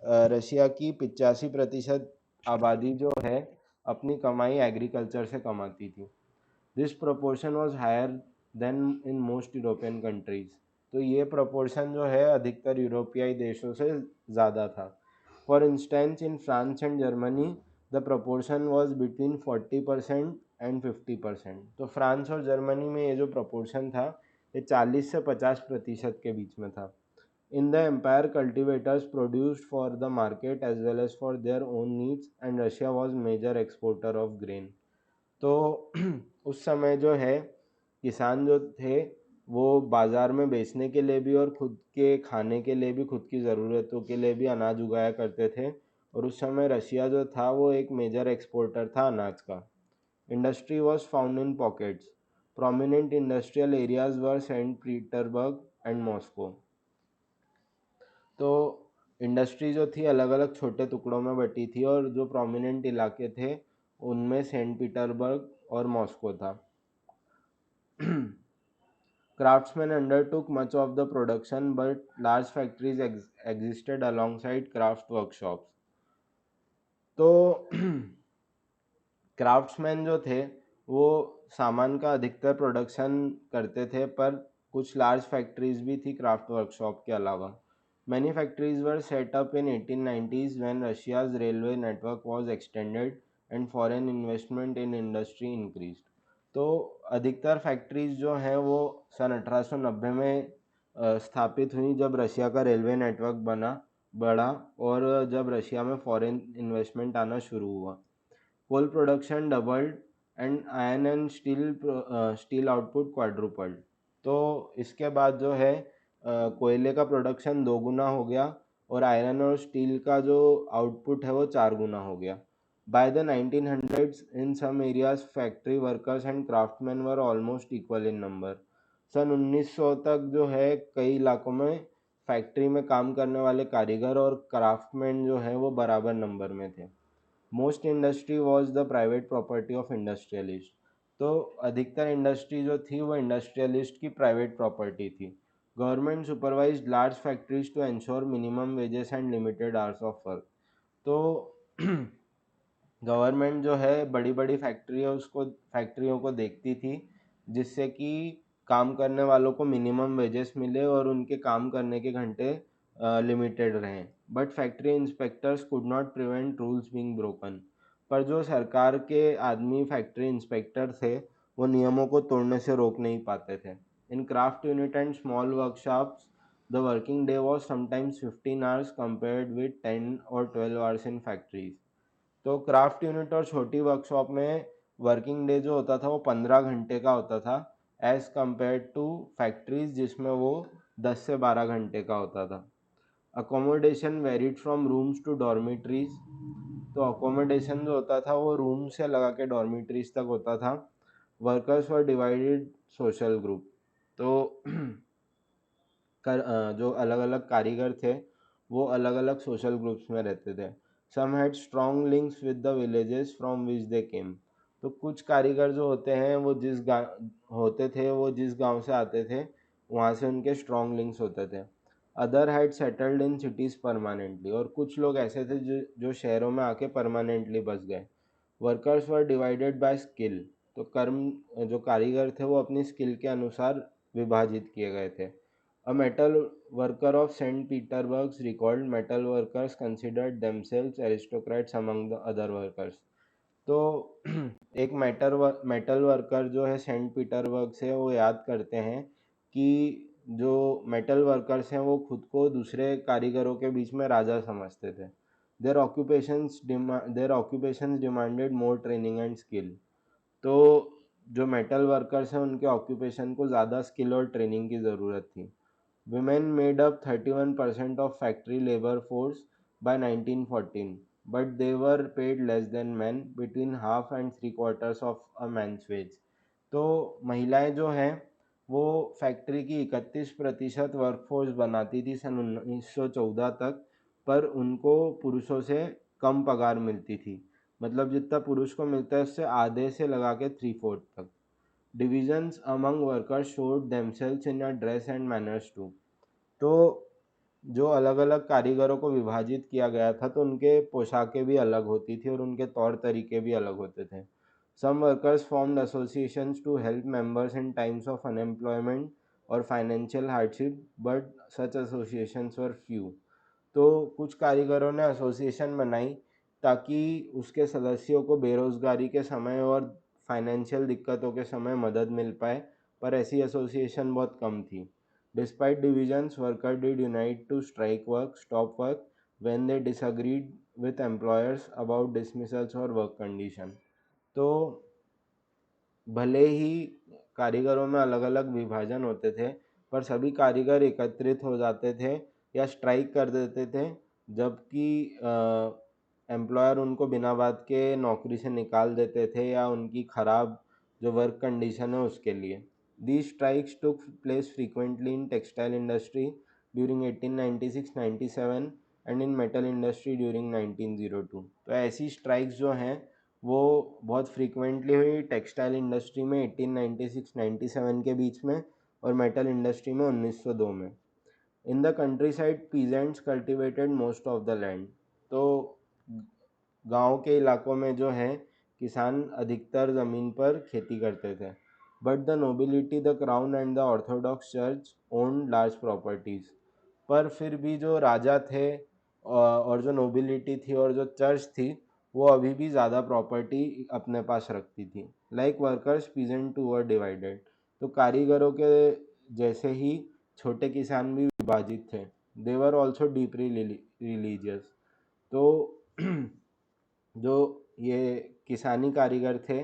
रशिया की 85% आबादी जो है अपनी कमाई एग्रीकल्चर से कमाती थी। This proportion was higher than in most European countries. तो ये प्रोपोर्शन जो है अधिकतर यूरोपियाई देशों से ज़्यादा था। For instance in France and Germany the proportion was between 40% and 50%। तो फ्रांस और जर्मनी में ये जो प्रोपोर्शन था ये 40 से 50% के बीच में था। In the empire cultivators produced for the market as well as for their own needs and Russia was major exporter of grain. तो उस समय जो है किसान जो थे वो बाज़ार में बेचने के लिए भी और खुद के खाने के लिए भी, खुद की ज़रूरतों के लिए भी अनाज उगाया करते थे, और उस समय रशिया जो था वो एक मेजर एक्सपोर्टर था अनाज का। Industry was found in pockets. Prominent industrial areas were sent Petersburg and Moscow. तो इंडस्ट्री जो थी अलग अलग छोटे टुकड़ों में बटी थी और जो प्रोमिनेंट इलाके थे उनमें सेंट पीटर्सबर्ग और मॉस्को था। Craftsmen undertook much of the production, but large factories existed alongside craft workshops. तो क्राफ्ट्समैन जो थे वो सामान का अधिकतर प्रोडक्शन करते थे, पर कुछ लार्ज फैक्ट्रीज भी थी क्राफ्ट वर्कशॉप के अलावा। Many factories were set up in 1890s when Russia's railway network was extended and foreign investment in industry increased. तो अधिकतर फैक्ट्रीज जो हैं वो सन 1890 में स्थापित हुई, जब रशिया का रेलवे नेटवर्क बढ़ा और जब रशिया में फॉरेन इन्वेस्टमेंट आना शुरू हुआ। Coal production doubled and iron and steel output quadrupled। तो इसके बाद जो है कोयले का प्रोडक्शन 2 गुना हो गया और आयरन और स्टील का जो आउटपुट है वो 4 गुना हो गया। By the 1900s in some areas factory workers and craftsman were almost equal in number. सन 1900 तक जो है कई इलाकों में फैक्ट्री में काम करने वाले कारीगर और क्राफ्टमैन जो है वो बराबर नंबर में थे। Most industry was the private property of industrialist. तो अधिकतर इंडस्ट्री जो थी वो इंडस्ट्रियलिस्ट की प्राइवेट प्रॉपर्टी थी। Government supervise large factories to ensure minimum wages and limited hours of work. तो गवर्नमेंट जो है बड़ी बड़ी फैक्ट्रियों को देखती थी, जिससे कि काम करने वालों को मिनिमम वेजेस मिले और उनके काम करने के घंटे लिमिटेड रहें। But factory inspectors could not prevent rules being broken. पर जो सरकार के आदमी फैक्ट्री इंस्पेक्टर थे वो नियमों को तोड़ने से रोक नहीं पाते थे। इन craft unit and small workshops the working day was sometimes 15 hours compared with 10 और 12 आवर्स इन फैक्ट्रीज। तो क्राफ्ट यूनिट और छोटी वर्कशॉप में वर्किंग डे जो होता था वो 15 घंटे का होता था, एज कम्पेयर टू फैक्ट्रीज जिसमें वो 10 से 12 घंटे का होता था। Accommodation varied from rooms to dormitories. तो अकोमोडेशन जो होता था वो रूम से लगा के डॉर्मिट्रीज तक होता था। Workers were divided social group. तो जो अलग अलग कारीगर थे वो अलग अलग सोशल ग्रुप्स में रहते थे। Some had strong links with the villages from which they came. तो कुछ कारीगर जो होते हैं वो जिस गांव से आते थे वहाँ से उनके स्ट्रॉन्ग लिंक्स होते थे। Other had settled in cities permanently. और कुछ लोग ऐसे थे जो शहरों में आके परमानेंटली बस गए। Workers were divided by skill. तो जो कारीगर थे वो अपनी स्किल के अनुसार विभाजित किए गए थे। A metal worker of St. Petersburg recalled metal workers considered themselves aristocrats among the other workers। तो एक मेटल वर्कर जो है सेंट पीटरबर्ग से वो याद करते हैं कि जो मेटल वर्कर्स हैं वो खुद को दूसरे कारीगरों के बीच में राजा समझते थे। Their occupations demanded more training and skill. तो जो मेटल वर्कर्स हैं उनके ऑक्यूपेशन को ज़्यादा स्किल और ट्रेनिंग की ज़रूरत थी। Women made up 31% of factory labor force by 1914, but they were paid less than men, between half and three quarters of a man's wage। तो महिलाएं जो हैं वो फैक्ट्री की 31% वर्कफोर्स बनाती थी सन 1914 तक, पर उनको पुरुषों से कम पगार मिलती थी। मतलब जितना पुरुष को मिलता है उससे आधे से लगा के 3/4 तक। Divisions among workers showed themselves in a dress and manners too। तो जो अलग अलग कारीगरों को विभाजित किया गया था तो उनके पोशाकें भी अलग होती थी और उनके तौर तरीके भी अलग होते थे। Some workers formed associations to help members in times of unemployment और financial hardship, but such associations were few. तो कुछ कारीगरों ने एसोसिएशन बनाई ताकि उसके सदस्यों को बेरोजगारी के समय और फाइनेंशियल दिक्कतों के समय मदद मिल पाए, पर ऐसी एसोसिएशन बहुत कम थी। Despite divisions, workers did unite to stop work when they disagreed with employers about dismissals or work condition। तो भले ही कारीगरों में अलग अलग विभाजन होते थे, पर सभी कारीगर एकत्रित हो जाते थे या स्ट्राइक कर देते थे, जबकि एम्प्लॉयर उनको बिना बात के नौकरी से निकाल देते थे या उनकी ख़राब जो वर्क कंडीशन है उसके लिए। These strikes took place frequently in textile industry during 1896-97 and in metal industry during 1902। तो ऐसी स्ट्राइक्स जो हैं वो बहुत फ्रीक्वेंटली हुई टेक्सटाइल इंडस्ट्री में 1896-97 के बीच में, और मेटल इंडस्ट्री में 1902 में। इन the countryside peasants cultivated most of the land. तो गांव के इलाकों में जो है किसान अधिकतर ज़मीन पर खेती करते थे। But the nobility, the crown and the Orthodox church own large properties. पर फिर भी जो राजा थे और जो नोबिलिटी थी और जो चर्च थी, वो अभी भी ज़्यादा प्रॉपर्टी अपने पास रखती थी। Like workers peasant too were divided. तो कारीगरों के जैसे ही छोटे किसान भी विभाजित थे। They were also deeply religious. तो जो ये किसानी कारीगर थे,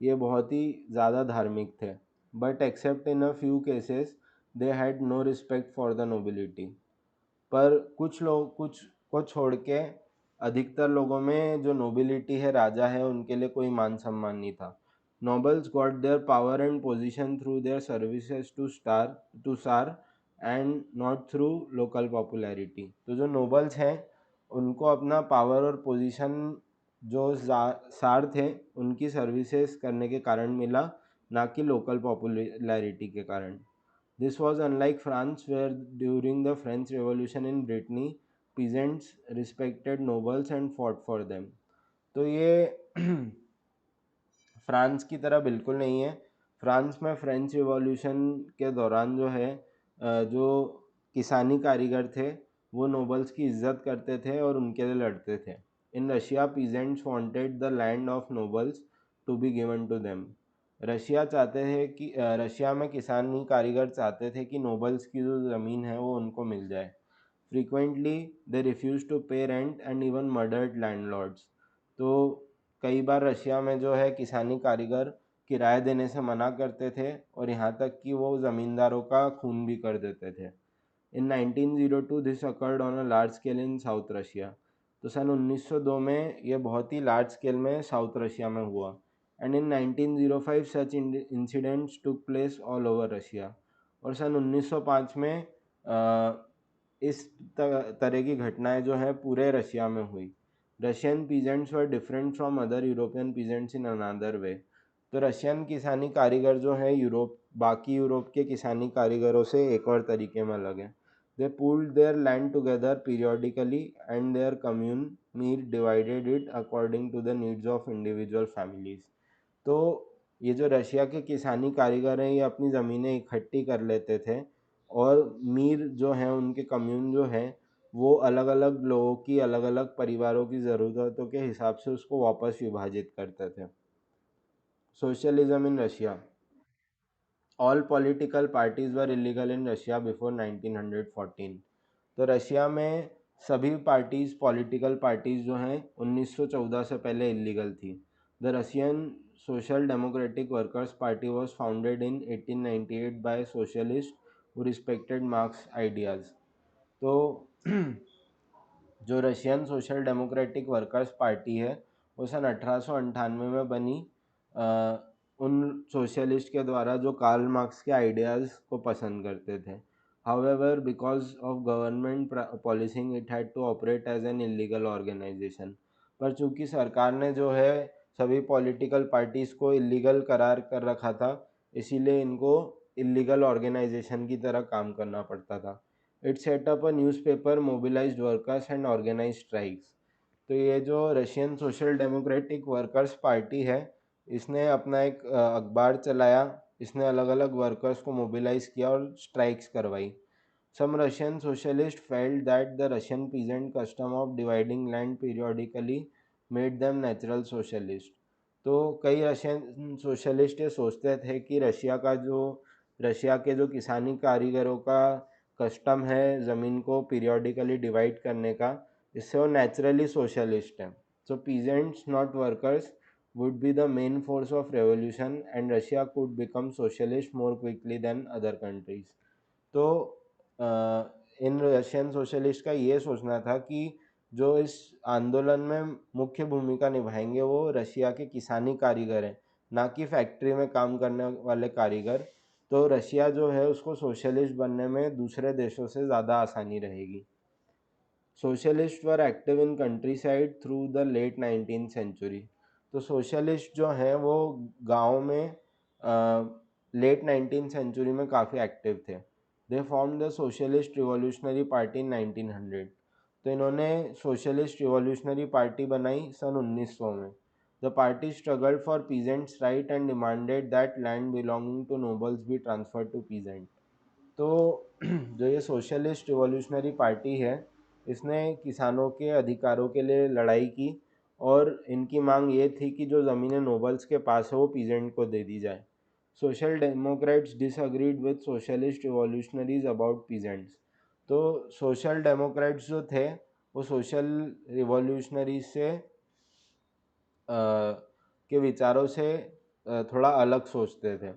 ये बहुत ही ज़्यादा धार्मिक थे। But except in a few cases they had no respect for the nobility. पर कुछ लोग, कुछ को छोड़ के अधिकतर लोगों में जो नोबिलिटी है, राजा है, उनके लिए कोई मान सम्मान नहीं था। Nobles got their power and position through their services to tsar and not through local popularity. तो जो नोबल्स हैं, उनको अपना पावर और पोजीशन जो सार थे उनकी सर्विसेज करने के कारण मिला, ना कि लोकल पॉपुलैरिटी के कारण। This was unlike France, where during the French Revolution in Brittany, peasants respected nobles and fought for them. तो ये फ्रांस की तरह बिल्कुल नहीं है। फ्रांस में फ्रेंच रिवॉल्यूशन के दौरान जो है जो किसानी कारीगर थे, वो नोबल्स की इज्जत करते थे और उनके लिए लड़ते थे। In Russia peasants wanted the land of nobles to be given to them. Russia में किसानी कारीगर चाहते थे कि नोबल्स की जो ज़मीन है वो उनको मिल जाए। फ्रीक्वेंटली दे रिफ्यूज टू पे rent and even murdered landlords. तो कई बार रशिया में जो है किसानी कारीगर किराया देने से मना करते थे, और यहाँ तक कि वो ज़मींदारों का खून भी कर देते थे। इन 1902 this occurred on a large scale in south Russia. तो सन 1902 में ये बहुत ही लार्ज स्केल में साउथ रशिया में हुआ। And in 1905 such incidents took place all over Russia. और सन 1905 में इस तरह की घटनाएं जो है पूरे रशिया में हुई। Russian peasants were different from other European peasants in another way. तो रशियन किसानी कारीगर जो है बाकी यूरोप के किसानी कारीगरों से एक और तरीके में अलग है। दे pulled their land together periodically and their commune mere divided it according to the needs of individual families। तो ये जो रशिया के किसानी कारीगर हैं, ये अपनी ज़मीनें इकट्ठी कर लेते थे, और मीर जो हैं, उनके कम्यून जो हैं, वो अलग अलग लोगों की, अलग अलग परिवारों की ज़रूरतों के हिसाब से उसको वापस विभाजित करते थे। Socialism in Russia. All political parties were illegal in Russia before 1914। तो रशिया में सभी पार्टीज, पॉलिटिकल पार्टीज जो हैं, 1914 से पहले इलीगल थी। The Russian Social Democratic Workers Party was founded in 1898 by socialist who respected Marx ideas. तो जो Russian Social Democratic Workers Party है, वो सन 1898 में बनी उन सोशलिस्ट के द्वारा जो कार्ल मार्क्स के आइडियाज़ को पसंद करते थे। However because of government policing it had to operate as an illegal organisation. पर चूंकि सरकार ने जो है सभी पॉलिटिकल पार्टीज़ को इलीगल करार कर रखा था, इसीलिए इनको इलीगल ऑर्गेनाइजेशन की तरह काम करना पड़ता था। It set up a newspaper, mobilised workers and organised strikes. तो ये जो Russian Social Democratic Workers Party है, इसने अपना एक अखबार चलाया, इसने अलग अलग वर्कर्स को मोबिलाइज किया और स्ट्राइक्स करवाई। Some Russian socialists felt that the Russian peasant custom of dividing land periodically made them natural socialist। तो कई रशियन सोशलिस्ट ये सोचते थे कि रशिया के जो किसानी कारीगरों का कस्टम है ज़मीन को पीरियोडिकली डिवाइड करने का, इससे वो नेचुरली सोशलिस्ट हैं। So peasants not workers would be the main force of revolution and Russia could become socialist more quickly than other countries। तो इन रशियन सोशलिस्ट का ये सोचना था कि जो इस आंदोलन में मुख्य भूमिका निभाएंगे वो रशिया के किसानी कारीगर हैं, ना कि फैक्ट्री में काम करने वाले कारीगर। तो रशिया जो है उसको सोशलिस्ट बनने में दूसरे देशों से ज़्यादा आसानी रहेगी। Socialists were active in countryside through the late 19th century। तो सोशलिस्ट जो हैं वो गाँव में लेट 19th सेंचुरी में काफ़ी एक्टिव थे। They form the socialist revolutionary party इन 1900। तो इन्होंने सोशलिस्ट रिवॉल्यूशनरी पार्टी बनाई सन 1900 में। The party struggled for peasants right and demanded that land belonging to nobles be transferred to peasant. तो जो ये सोशलिस्ट रिवॉल्यूशनरी पार्टी है, इसने किसानों के अधिकारों के लिए लड़ाई की और इनकी मांग ये थी कि जो ज़मीनें नोबल्स के पास है वो पीजेंट को दे दी जाए। Social Democrats disagreed with socialist revolutionaries about peasants. तो सोशल डेमोक्रेट्स जो थे वो सोशल रिवॉल्यूशनरी से के विचारों से थोड़ा अलग सोचते थे।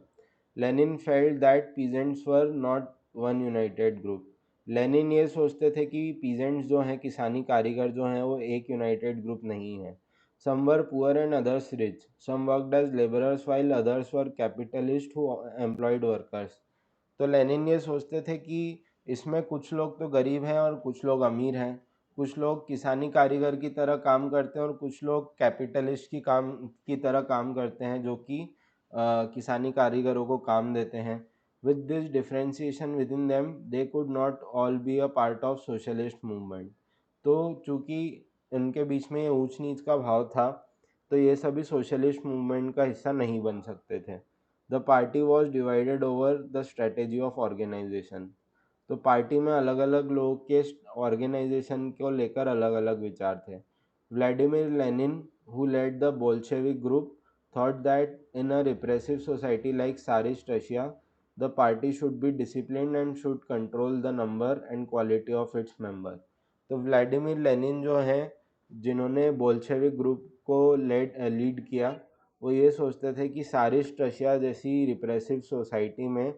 Lenin felt that peasants were not one United group. Lenin ये सोचते थे कि पीजेंट्स जो हैं, किसानी कारीगर जो हैं, वो एक यूनाइटेड ग्रुप नहीं है। Some were poor and others rich, some worked as labourers while others were capitalist who employed workers. तो लेनिन ये सोचते थे कि इसमें कुछ लोग तो गरीब हैं और कुछ लोग अमीर हैं, कुछ लोग किसानी कारीगर की तरह काम करते हैं और कुछ लोग कैपिटलिस्ट की तरह काम करते हैं, जो कि किसानी कारीगरों को काम देते हैं। With this differentiation with in them they could not all be a part of socialist movement. तो चूँकि इनके बीच में ये ऊंच नीच का भाव था, तो ये सभी सोशलिस्ट मूवमेंट का हिस्सा नहीं बन सकते थे। The party was divided over the strategy of organisation. तो पार्टी में अलग अलग लोगों के ऑर्गेनाइजेशन को लेकर अलग अलग विचार थे। Vladimir Lenin, who led the Bolshevik group, thought that in a repressive society like Tsarist Russia, the party should be disciplined and should control the number and quality of its member. तो Vladimir Lenin जो हैं, जिन्होंने Bolshevik group को lead किया, वो ये सोचते थे कि सारिस्ट रशिया जैसी रिप्रेसिव सोसाइटी में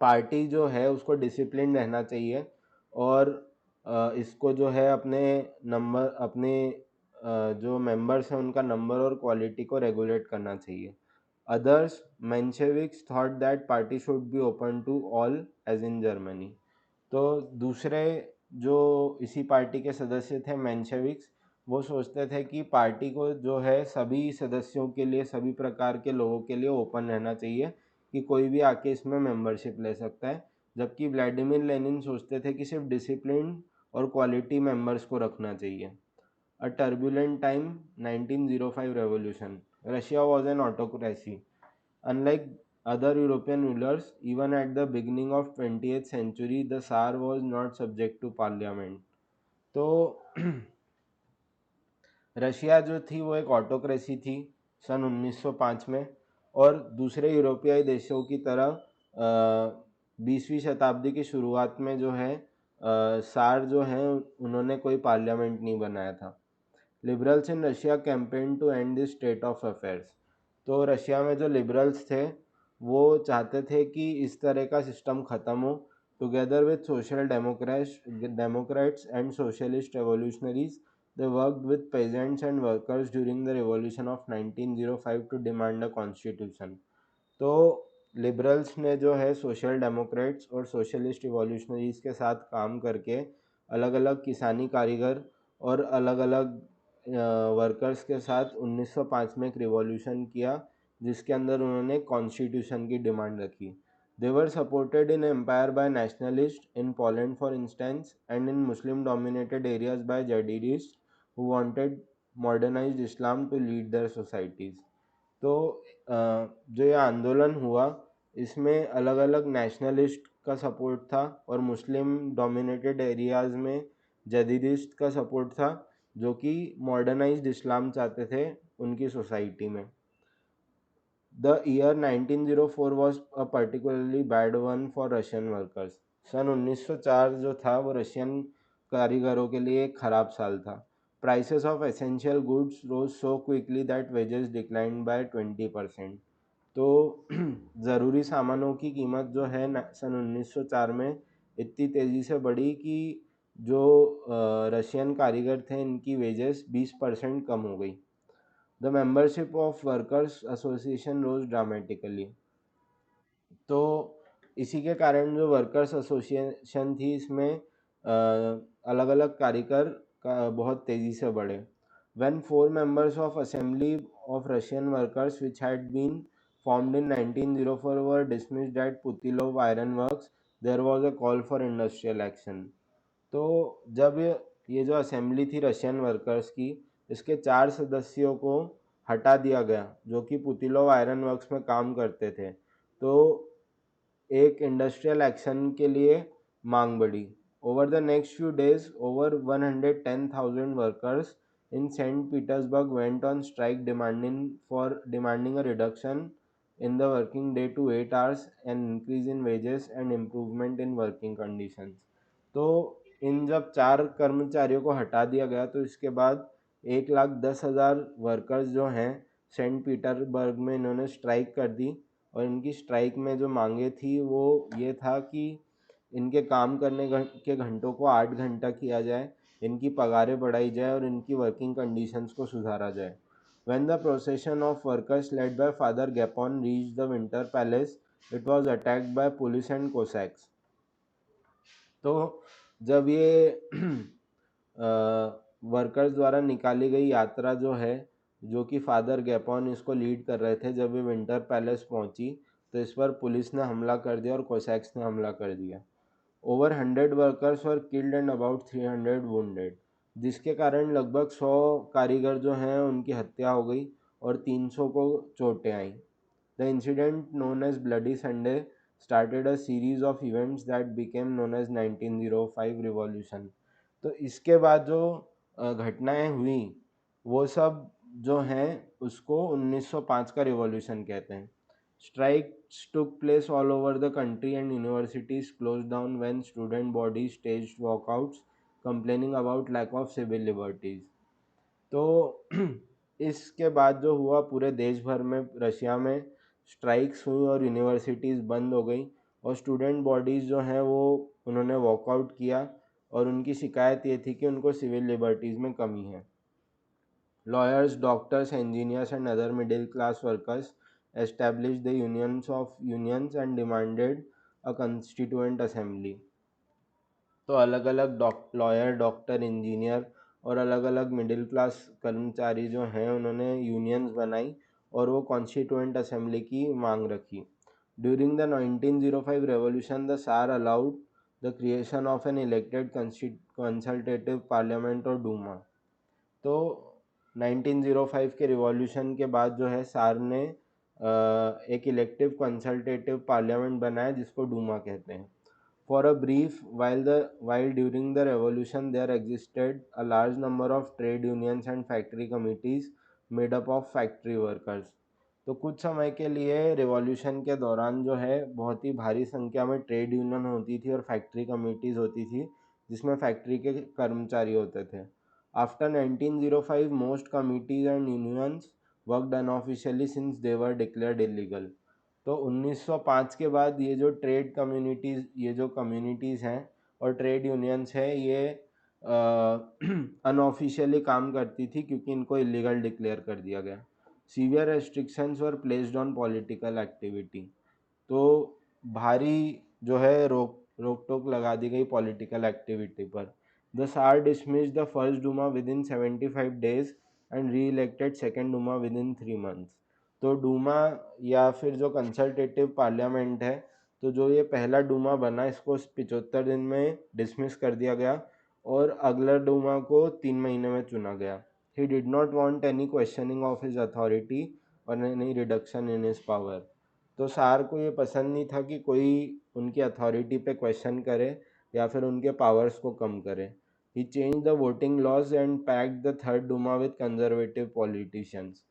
पार्टी जो है उसको डिसिप्लिन रहना चाहिए और इसको जो है अपने जो मेंबर्स हैं उनका नंबर और क्वालिटी को रेगुलेट करना चाहिए। Others Mensheviks thought that party should be open to all as in Germany. तो दूसरे जो इसी पार्टी के सदस्य थे, मेंशेविक्स, वो सोचते थे कि पार्टी को जो है सभी सदस्यों के लिए, सभी प्रकार के लोगों के लिए ओपन रहना चाहिए, कि कोई भी आके इसमें मेंबरशिप ले सकता है। जबकि व्लादिमीर लेनिन सोचते थे कि सिर्फ डिसिप्लिन और क्वालिटी मेंबर्स को रखना चाहिए। अ turbulent time, 1905 revolution. Russia was an autocracy. Unlike other European rulers, even at the beginning of 20th century, the Tsar was not subject to parliament. तो रशिया जो थी वो एक ऑटोक्रेसी थी सन 1905 में, और दूसरे यूरोपीय देशों की तरह 20वीं शताब्दी की शुरुआत में जो है सार जो हैं उन्होंने कोई पार्लियामेंट नहीं बनाया था। Liberals in Russia campaign to end this state of affairs. तो रशिया में जो लिबरल्स थे वो चाहते थे कि इस तरह का सिस्टम ख़त्म हो। Together with social Democrats and socialist revolutionaries, they worked with peasants and workers during the revolution of 1905 to demand a constitution. तो लिबरल्स ने जो है सोशल डेमोक्रेट्स और सोशलिस्ट रिवॉल्यूशनरीज के साथ काम करके अलग अलग किसानी कारीगर और अलग अलग वर्कर्स के साथ 1905 में एक रिवॉल्यूशन किया, जिसके अंदर उन्होंने कॉन्स्टिट्यूशन की डिमांड रखी। They were supported in empire by nationalist in Poland for instance and in Muslim dominated areas by Jadidist who wanted modernised Islam to lead their societies. तो जो ये आंदोलन हुआ, इसमें अलग अलग नेशनलिस्ट का सपोर्ट था और मुस्लिम डोमिनेटेड एरियाज़ में जदीदिस्ट का सपोर्ट था, जो कि मॉडर्नाइज्ड इस्लाम चाहते थे उनकी सोसाइटी में। The year 1904 was a particularly bad one for Russian workers. सन 1904 जो था वो रशियन कारीगरों के लिए एक ख़राब साल था। Prices of essential goods rose so quickly that wages declined by 20%। तो ज़रूरी सामानों की कीमत जो है सन 1904 में इतनी तेज़ी से बढ़ी कि जो रशियन कारीगर थे इनकी वेजेस 20% कम हो गई। The membership of workers association rose dramatically. तो इसी के कारण जो वर्कर्स एसोसिएशन थी, इसमें अलग अलग कारीगर का बहुत तेज़ी से बढ़े। when four members of Assembly of Russian Workers, which had been formed in 1904, were dismissed at Putilov Iron Works, there was a call for industrial action. तो जब ये जो असेंबली थी रशियन वर्कर्स की, इसके 4 सदस्यों को हटा दिया गया जो कि पुतिलोव आयरन वर्क्स में काम करते थे, तो एक इंडस्ट्रियल एक्शन के लिए मांग बढ़ी. Over the next few days over 110,000 workers in Saint Petersburg went on strike demanding a reduction in the working day to 8 hours, an increase in wages and improvement in working conditions. तो इन जब 4 कर्मचारियों को हटा दिया गया तो इसके बाद 1,10,000 वर्कर्स जो हैं सेंट पीटर्सबर्ग में इन्होंने स्ट्राइक कर दी. और इनकी स्ट्राइक में जो मांगे थी वो ये था कि इनके काम करने के घंटों को 8 घंटा किया जाए, इनकी पगारें बढ़ाई जाए और इनकी वर्किंग कंडीशंस को सुधारा जाए. When the procession of workers led by Father Gapon reached the Winter Palace, it was attacked by police and Cossacks. तो जब ये वर्कर्स द्वारा निकाली गई यात्रा जो है, जो कि फादर गैपॉन इसको लीड कर रहे थे, जब ये विंटर पैलेस पहुंची तो इस पर पुलिस ने हमला कर दिया और कोसैक्स ने हमला कर दिया. Over 100 workers were killed and about 300 wounded, जिसके कारण लगभग 100 कारीगर जो हैं उनकी हत्या हो गई और 300 को चोटें आई. The incident known as bloody Sunday started a series of events that became known as 1905 revolution. तो इसके बाद जो घटनाएं हुई वो सब जो हैं उसको 1905 का रिवॉल्यूशन कहते हैं. Strikes took place all over the country and universities closed down when student bodies staged walkouts complaining about lack of civil liberties. तो इसके बाद जो हुआ पूरे देश भर में रशिया में स्ट्राइक्स हुई और यूनिवर्सिटीज़ बंद हो गई और स्टूडेंट बॉडीज़ जो हैं वो उन्होंने वॉकआउट किया और उनकी शिकायत ये थी कि उनको सिविल लिबर्टीज़ में कमी है. Lawyers, doctors, engineers and other middle class workers established the unions of unions and demanded a constituent assembly. तो अलग अलग लॉयर, डॉक्टर, इंजीनियर और अलग अलग मिडिल क्लास कर्मचारी जो हैं उन्होंने यूनियंस बनाई और वो कॉन्स्टिट्यूएंट असेंबली की मांग रखी. ड्यूरिंग द 1905 रेवोल्यूशन द सार allowed the creation of an elected consultative parliament और डूमा. तो 1905 के रिवॉल्यूशन के बाद जो है सार ने एक इलेक्टिव कंसल्टेटिव पार्लियामेंट बनाया जिसको डूमा कहते हैं. For a brief while during the revolution there existed a large number of trade unions and factory committees made up of factory workers. तो कुछ समय के लिए रिवॉल्यूशन के दौरान जो है बहुत ही भारी संख्या में ट्रेड यूनियन होती थी और फैक्ट्री कमिटीज़ होती थी जिसमें फैक्ट्री के कर्मचारी होते थे. After 1905 most committees and unions worked unofficially since they were declared illegal. तो 1905 के बाद ये जो ट्रेड कम्युनिटीज़, ये जो कम्युनिटीज़ हैं और ट्रेड यूनियंस है, ये अनऑफिशियली काम करती थी क्योंकि इनको इलीगल डिक्लेयर कर दिया गया. Severe restrictions were placed on political activity. तो भारी जो है रोक टोक लगा दी गई पॉलिटिकल एक्टिविटी पर. द सार dismissed the first Duma with in 75 days and re elected second Duma with in 3 months. तो डूमा या फिर जो कंसल्टेटिव पार्लियामेंट है, तो जो ये पहला डूमा बना इसको 75 दिन में डिसमिस कर दिया गया और अगला डूमा को 3 महीने में चुना गया. He did not want any questioning of his authority और any reduction in his power. तो सार को ये पसंद नहीं था कि कोई उनकी अथॉरिटी पे क्वेश्चन करे या फिर उनके पावर्स को कम करे. He change the voting laws and packed the third Duma with conservative politicians.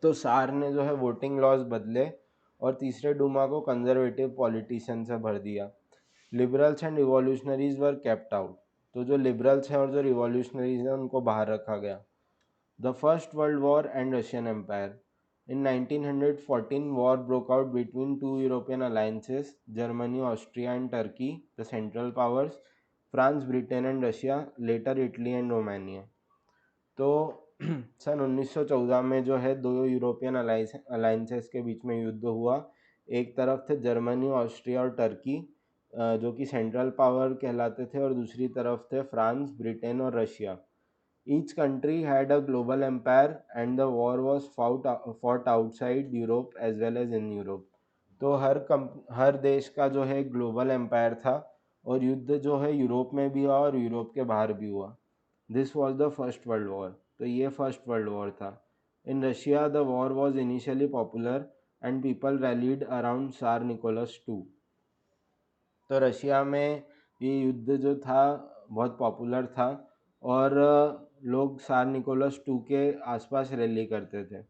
तो सार ने जो है वोटिंग लॉज बदले और तीसरे डूमा को कंजर्वेटिव पॉलिटिशियन से भर दिया. Liberals and revolutionaries were kept out. तो जो लिबरल्स हैं और जो रिवॉल्यूशनरीज हैं उनको बाहर रखा गया. The First World War and Russian empire. In 1914, war broke out between two European alliances, Germany, Austria and Turkey, the Central Powers, France, Britain and Russia, later Italy and Romania. तो सन 1914 में जो है दो यूरोपियन अलाइंसेस के बीच में युद्ध हुआ. एक तरफ थे जर्मनी, ऑस्ट्रिया और टर्की जो कि सेंट्रल पावर कहलाते थे और दूसरी तरफ थे फ्रांस, ब्रिटेन और Russia. Each country had a global empire and the war was fought outside Europe as well as in Europe. तो हर देश का जो है ग्लोबल एम्पायर था और युद्ध जो है यूरोप में भी हुआ और यूरोप के बाहर भी हुआ. This was the First World war. तो ये फर्स्ट वर्ल्ड वॉर था. In Russia the war was initially popular and people rallied around सार निकोलस टू. तो रशिया में ये युद्ध जो था बहुत पॉपुलर था और लोग सार निकोलस टू के आसपास रैली करते थे.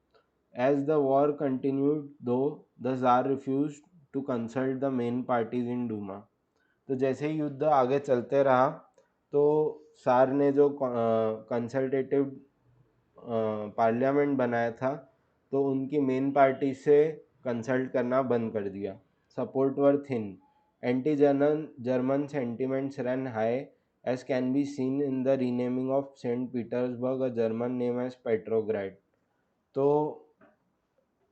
As the war continued though the tsar refuse to consult the main parties in Duma. तो जैसे ही युद्ध आगे चलते रहा तो सार ने जो कंसल्टेटिव पार्लियामेंट बनाया था तो उनकी मेन पार्टी से कंसल्ट करना बंद कर दिया. Support were thin. Anti German sentiments run high as can be seen in the renaming of St. Petersburg, a German name as Petrograd. तो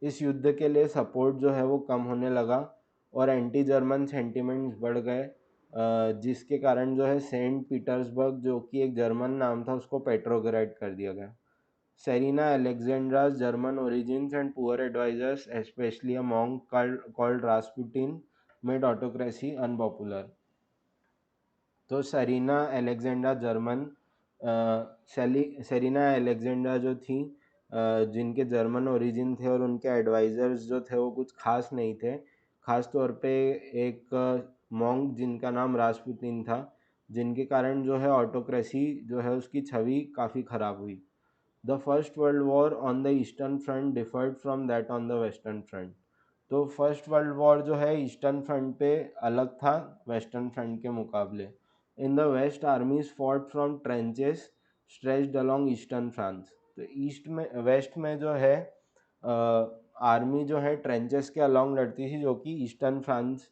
इस युद्ध के लिए सपोर्ट जो है वो कम होने लगा और एंटी जर्मन सेंटिमेंट्स बढ़ गए, जिसके कारण जो है सेंट पीटर्सबर्ग जो कि एक जर्मन नाम था उसको पेट्रोग्राड कर दिया गया. Serena Alexandra's German origins and poor advisors, especially a monk called Rasputin, made autocracy unpopular. तो सेरिना अलेक्जेंडा जो थी, जिनके जर्मन ओरिजिन थे और उनके एडवाइज़र्स जो थे वो कुछ खास नहीं थे. खास तौर पे एक मॉन्क जिनका नाम रासपुतिन था, जिनके कारण जो है ऑटोक्रेसी जो है उसकी छवि काफ़ी ख़राब हुई. The First World war on the eastern front deferred from that on the western front. तो फर्स्ट वर्ल्ड वॉर जो है ईस्टर्न फ्रंट पे अलग था वेस्टर्न फ्रंट के मुकाबले. In the west armies fought from trenches stretched along eastern France. तो east में वेस्ट में जो है आर्मी जो है ट्रेंचेस के अलोंग लड़ती थी जो कि ईस्टर्न फ्रांस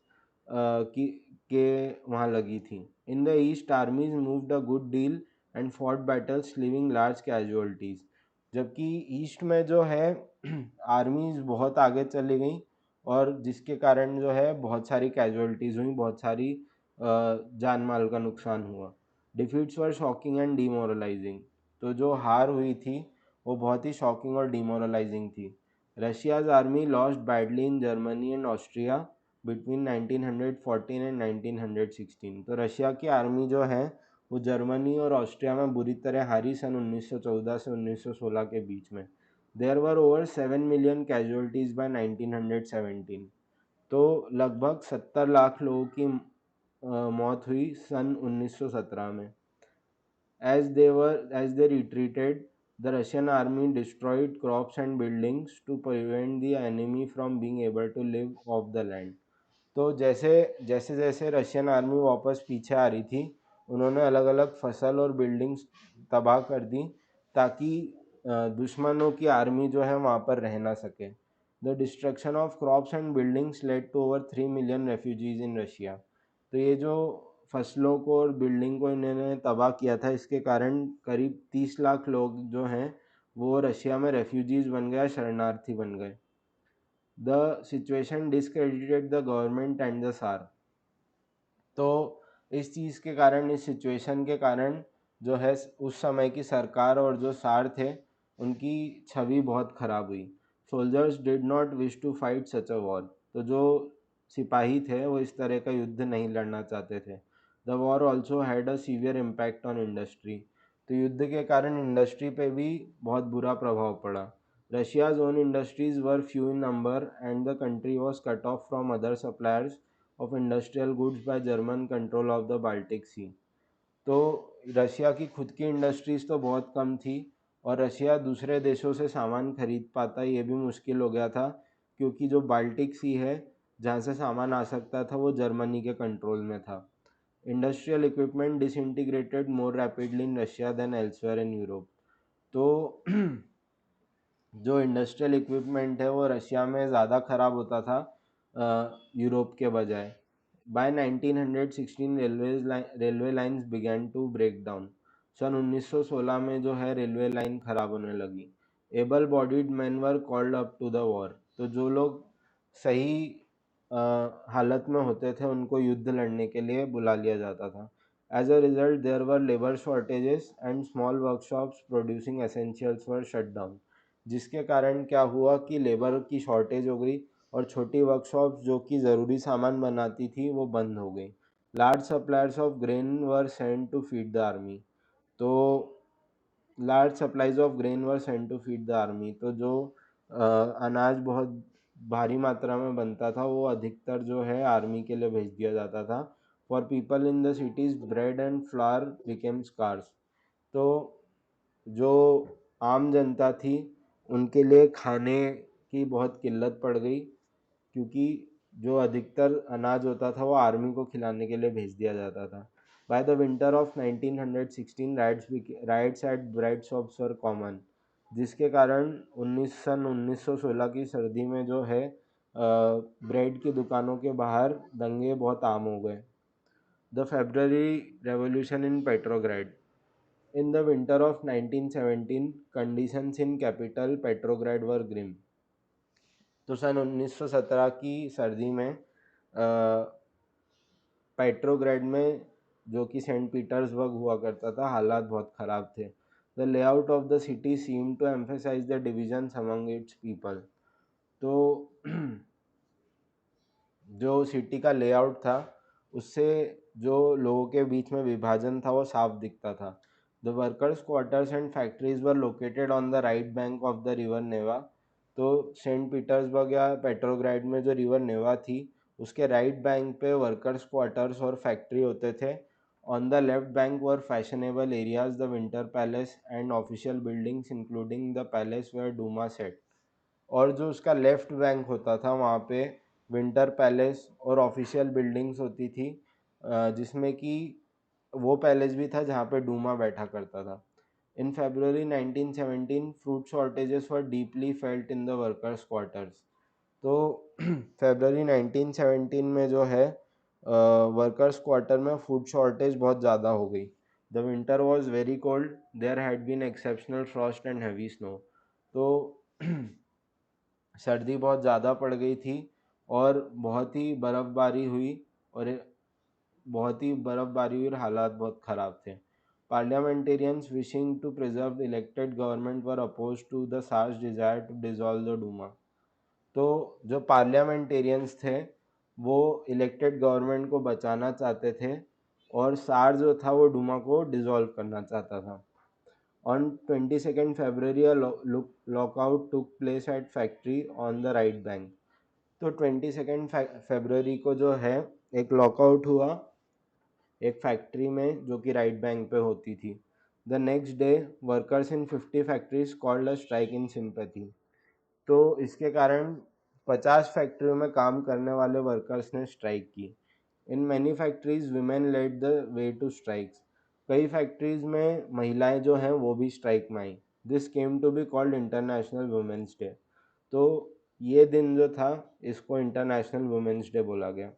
की के वहाँ लगी थी. In the east आर्मीज moved a good deal and fought battles living large casualties. जबकि ईस्ट में जो है आर्मीज बहुत आगे चली गई और जिसके कारण जो है बहुत सारी कैजुअलिटीज़ हुई, बहुत सारी जान माल का नुकसान हुआ. Defeats were shocking and demoralising. तो जो हार हुई थी वो बहुत ही शॉकिंग और डीमोरलाइजिंग थी. Russia's army lost badly in Germany and Austria between 1914 and 1916. तो रशिया की आर्मी जो है वो जर्मनी और ऑस्ट्रिया में बुरी तरह हारी सन 1914 से 1916 के बीच में. There were over 7 million casualties by 1917. तो लगभग 70 लाख लोगों की मौत हुई सन 1917 में. As they retreated, the Russian army destroyed crops and buildings to prevent the enemy from being able to live off the land. तो जैसे जैसे जैसे रशियन आर्मी वापस पीछे आ रही थी उन्होंने अलग अलग फसल और बिल्डिंग्स तबाह कर दी ताकि दुश्मनों की आर्मी जो है वहाँ पर रह ना सके. The destruction of crops and buildings led to over 3 million refugees in Russia. तो ये जो फसलों को और बिल्डिंग को इन्होंने तबाह किया था इसके कारण करीब 30 लाख लोग जो हैं वो रशिया में रेफ्यूजीज बन गए, शरणार्थी बन गए. The situation discredited the government and the tsar. तो इस चीज़ के कारण, इस सिचुएशन के कारण जो है उस समय की सरकार और जो सार थे उनकी छवि बहुत ख़राब हुई. Soldiers did not wish to fight such a war. तो जो सिपाही थे वो इस तरह का युद्ध नहीं लड़ना चाहते थे. The war also had a severe impact on industry. तो युद्ध के कारण इंडस्ट्री पे भी बहुत बुरा प्रभाव पड़ा. Russia's own industries were few in number and the country was cut off from other suppliers of industrial goods by German control of the Baltic Sea. तो रशिया की खुद की इंडस्ट्रीज़ तो बहुत कम थी और रशिया दूसरे देशों से सामान खरीद पाता ये भी मुश्किल हो गया था क्योंकि जो बाल्टिक सी है जहाँ से सामान आ सकता था वो जर्मनी के कंट्रोल में था. Industrial equipment disintegrated more rapidly in Russia than elsewhere in Europe. तो जो इंडस्ट्रियल इक्विपमेंट है वो रशिया में ज़्यादा ख़राब होता था यूरोप के बजाय. By 1916 railway lines began to break down. सन 1916 में जो है रेलवे लाइन ख़राब होने लगी. Able bodied men were called up to the war. तो जो लोग सही हालत में होते थे उनको युद्ध लड़ने के लिए बुला लिया जाता था. As a result, there were labor shortages and small workshops producing essentials were shut down. जिसके कारण क्या हुआ कि लेबर की शॉर्टेज हो गई और छोटी वर्कशॉप्स जो कि ज़रूरी सामान बनाती थी वो बंद हो गई. Large suppliers of grain were sent to feed the army. तो large supplies of grain were sent to feed the army. तो जो अनाज बहुत भारी मात्रा में बनता था वो अधिकतर जो है आर्मी के लिए भेज दिया जाता था. For people in the cities bread and flour became scarce. तो जो आम जनता थी उनके लिए खाने की बहुत किल्लत पड़ गई, क्योंकि जो अधिकतर अनाज होता था वो आर्मी को खिलाने के लिए भेज दिया जाता था. By the winter of 1916 riots at bread shops were common. जिसके कारण 1916 की सर्दी में जो है ब्रेड की दुकानों के बाहर दंगे बहुत आम हो गए. The February revolution in Petrograd. In the winter of 1917, conditions in capital Petrograd were grim. तो सन 1917 की सर्दी में पेट्रोग्रेड में, जो कि सेंट पीटर्सबर्ग हुआ करता था, हालात बहुत ख़राब थे. The layout of the city seem to emphasise the divisions among its people. तो जो सिटी का लेआउट था उससे जो लोगों के बीच में विभाजन था वो साफ दिखता था. The workers quarters and factories were located on the right bank of the river Neva. तो सेंट पीटर्सबर्ग या पेट्रोग्राड में जो रिवर नेवा थी उसके राइट बैंक पे वर्कर्स क्वार्टर्स और फैक्ट्री होते थे. On the left bank were fashionable areas, the Winter Palace and official buildings including the palace where Duma sat. और जो उसका लेफ्ट बैंक होता था वहाँ पे विंटर पैलेस और ऑफिशियल बिल्डिंग्स होती थी, जिसमें कि वो पैलेस भी था जहाँ पे डूमा बैठा करता था. In February 1917 fruit shortages were deeply felt in the workers quarters. तो फरवरी 1917 में जो है वर्कर्स क्वार्टर में फूड शॉर्टेज बहुत ज़्यादा हो गई. The winter was very cold, there had been exceptional frost and heavy snow. तो सर्दी बहुत ज़्यादा पड़ गई थी और बहुत ही बर्फ़बारी हुई और हालात बहुत ख़राब थे. Parliamentarians wishing to preserve the elected government were oppose to the tsar's desire to dissolve the Duma. तो जो पार्लियामेंटेरियंस थे वो इलेक्टेड गवर्नमेंट को बचाना चाहते थे और सार जो था वो डूमा को डिसॉल्व करना चाहता था. On 22nd February, a lockout took place at factory on the right bank. तो 22nd फरवरी को जो है एक लॉकआउट हुआ एक फैक्ट्री में जो कि राइट बैंक पे होती थी. The next day workers in 50 factories called a strike in sympathy. तो इसके कारण 50 फैक्ट्रियों में काम करने वाले वर्कर्स ने स्ट्राइक की. In many factories women led the way to strikes. कई फैक्ट्रीज में महिलाएं जो हैं वो भी स्ट्राइक में आई. This came to be called international women's day. तो ये दिन जो था इसको इंटरनेशनल वुमेंस डे बोला गया.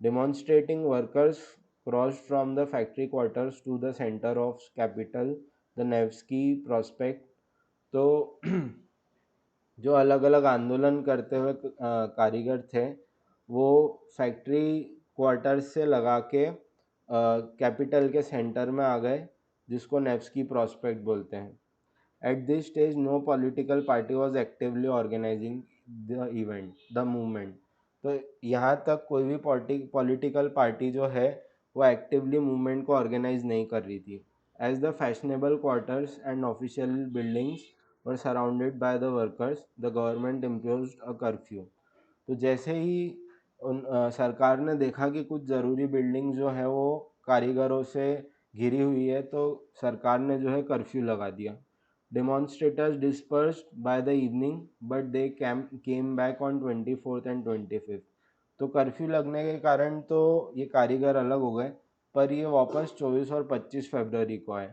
Demonstrating workers crossed from the factory quarters to the centre of capital, the Nevsky Prospect. तो जो अलग अलग आंदोलन करते हुए कारीगर थे वो फैक्ट्री क्वार्टर्स से लगा के कैपिटल के सेंटर में आ गए, जिसको नेव्स्की प्रॉस्पेक्ट बोलते हैं. At this stage no political party was actively organising the event the movement. तो यहाँ तक कोई भी पॉलिटिकल पार्टी जो है वो एक्टिवली मूवमेंट को ऑर्गेनाइज नहीं कर रही थी. As the fashionable quarters and official buildings were surrounded by the workers, the government imposed a curfew. तो जैसे ही सरकार ने देखा कि कुछ ज़रूरी बिल्डिंग जो है वो कारीगरों से घिरी हुई है तो सरकार ने जो है कर्फ्यू लगा दिया. Demonstrators dispersed by the evening but they came back on 24th and 25th. तो कर्फ्यू लगने के कारण तो ये कारीगर अलग हो गए पर ये वापस 24 और 25 फरवरी को आए.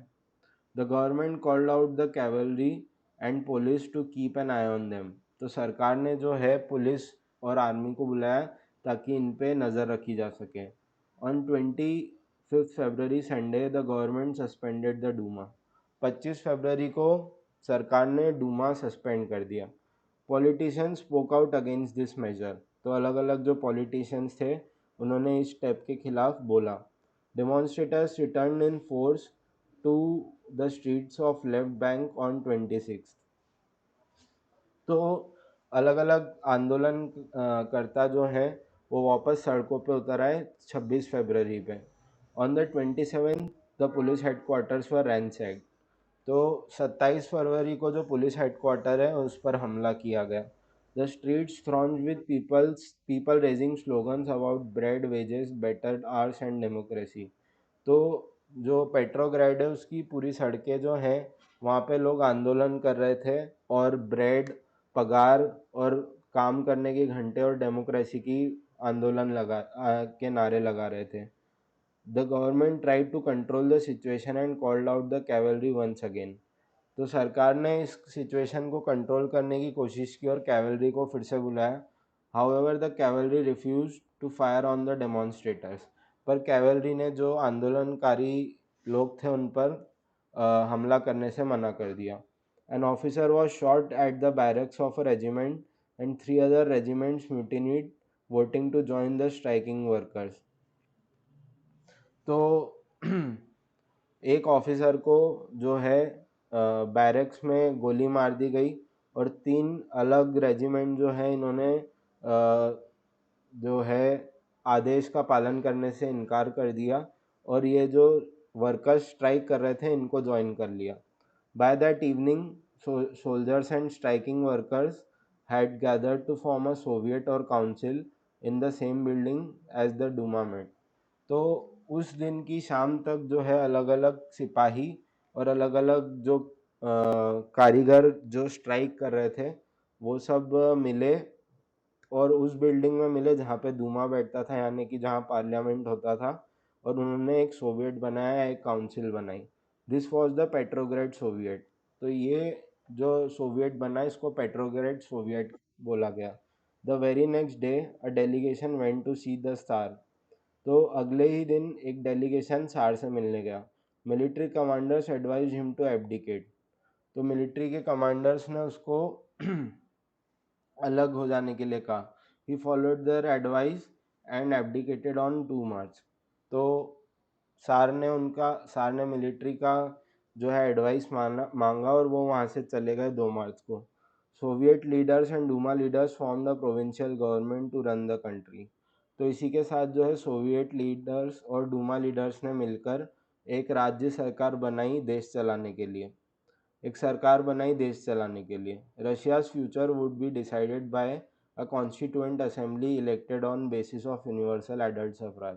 The government called out the cavalry and police to keep an eye on them. तो सरकार ने जो है पुलिस और आर्मी को बुलाया ताकि इन पे नज़र रखी जा सके. On 25 February Sunday the government suspended the Duma. 25 फरवरी को सरकार ने डूमा सस्पेंड कर दिया. Politicians spoke out against this measure. तो अलग अलग जो पॉलिटिशियंस थे उन्होंने इस स्टेप के खिलाफ बोला. Demonstrators returned in force to the streets of left bank on 26th. तो अलग अलग आंदोलन करता जो है वो वापस सड़कों पे उतर आए 26 फरवरी पे। On the 27th the police headquarters for ransacked. तो 27 फरवरी को जो पुलिस हेडक्वार्टर है उस पर हमला किया गया। The streets thronged with people raising slogans about bread, wages, better hours and democracy। तो जो पेट्रोग्राड है उसकी पूरी सड़कें जो हैं वहाँ पे लोग आंदोलन कर रहे थे और ब्रेड, पगार और काम करने के घंटे और डेमोक्रेसी की आंदोलन के नारे लगा रहे थे। The government tried to control the situation and called out the cavalry once again. तो सरकार ने इस सिचुएशन को कंट्रोल करने की कोशिश की और कैवलरी को फिर से बुलाया। However the cavalry refuse to fire on the demonstrators. पर कैवलरी ने जो आंदोलनकारी लोग थे उन पर हमला करने से मना कर दिया। An officer was shot at the barracks of a regiment and 3 other regiments mutinied voting to join the striking workers. तो एक ऑफिसर को जो है बैरक्स में गोली मार दी गई और 3 अलग रेजिमेंट जो है इन्होंने जो है आदेश का पालन करने से इनकार कर दिया और ये जो वर्कर्स स्ट्राइक कर रहे थे इनको ज्वाइन कर लिया। By that evening soldiers and striking workers had gathered to form a Soviet or council in the same building as the Duma met। तो उस दिन की शाम तक जो है अलग अलग सिपाही और अलग अलग जो कारीगर जो स्ट्राइक कर रहे थे वो सब मिले और उस बिल्डिंग में मिले जहाँ पे दूमा बैठता था, यानी कि जहाँ पार्लियामेंट होता था, और उन्होंने एक सोवियत बनाया, एक काउंसिल बनाई। This was the Petrograd Soviet. तो ये जो सोवियत बना इसको पेट्रोग्रेड सोवियत बोला गया। The very next day a delegation went to see the स्टार। तो अगले ही दिन एक डेलीगेशन सार से मिलने गया। Military commanders advise him to abdicate. तो मिलिट्री के कमांडर्स ने उसको अलग हो जाने के लिए कहा। He followed their advice and abdicated on 2 March. तो सार ने मिलिट्री का जो है एडवाइस मांगा और वो वहाँ से चले गए 2 मार्च को। Soviet leaders and Duma leaders form the provincial government to run the country. तो इसी के साथ जो है सोवियत लीडर्स और डूमा लीडर्स ने मिलकर एक राज्य सरकार बनाई देश चलाने के लिए। एक सरकार बनाई देश चलाने के लिए। Russia's future would be decided by a constituent assembly elected on basis of universal adult suffrage.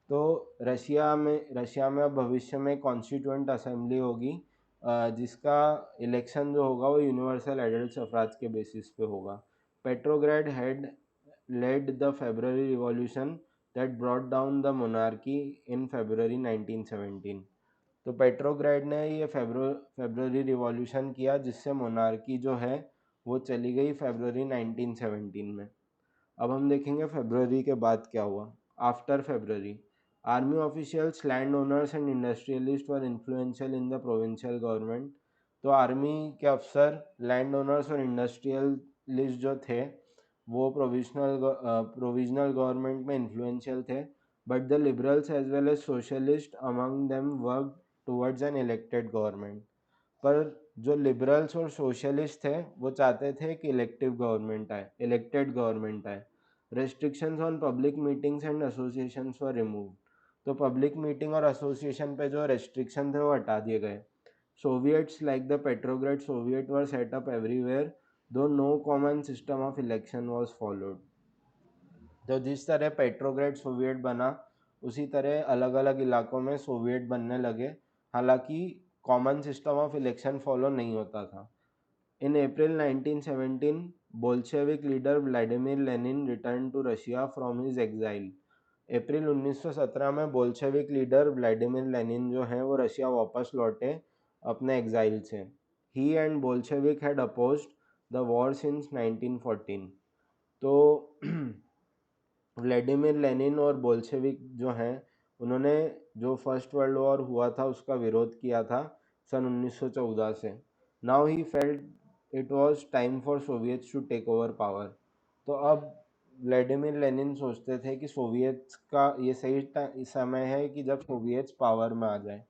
तो रशिया में अब भविष्य में कॉन्स्टिट्यूएंट असेंबली होगी जिसका इलेक्शन जो होगा वो यूनिवर्सल एडल्ट सफराज के बेसिस पे होगा। Petrograd had led the February revolution that brought down the monarchy in February 1917। तो पेट्रोग्रेड ने ये फेब्रुअरी रिवॉल्यूशन किया जिससे मोनार्की जो है वो चली गई फेब्रुअरी 1917 में। अब हम देखेंगे फेब्रुअरी के बाद क्या हुआ। After February army officials, land owners and industrialist were influential in the provincial government. तो आर्मी के अफसर, लैंड ओनर्स और इंडस्ट्रियलिस्ट जो थे वो प्रोविजनल गवर्नमेंट में इन्फ्लुएंशियल थे। But the liberals as well as socialist among them work towards an elected government. पर जो लिबरल्स और सोशलिस्ट थे वो चाहते थे कि इलेक्टेड गवर्नमेंट आए। Restrictions on public meetings and associations were removed. तो पब्लिक मीटिंग और एसोसिएशन पे जो रेस्ट्रिक्शन थे वो हटा दिए गए। Soviets like the Petrograd Soviet were set up everywhere though no common system of election was followed. तो जिस तरह पेट्रोग्रेड सोवियत बना उसी तरह अलग अलग इलाकों में सोवियत बनने लगे, हालांकि common system of election follow नहीं होता था। In April 1917 Bolshevik leader Vladimir Lenin return to Russia from his exile. अप्रैल 1917 में बोल्शेविक लीडर व्लादिमीर लेनिन जो हैं वो रशिया वापस लौटे अपने एग्जाइल से। He and Bolshevik had opposed the war since 1914। तो व्लादिमीर लेनिन और बोल्शेविक जो हैं उन्होंने जो फर्स्ट वर्ल्ड वॉर हुआ था उसका विरोध किया था सन 1914 से। Now he felt it was time for soviets to take over power. तो अब व्लादिमीर लेनिन सोचते थे कि सोवियत्स का ये सही समय है कि जब सोवियत्स पावर में आ जाए।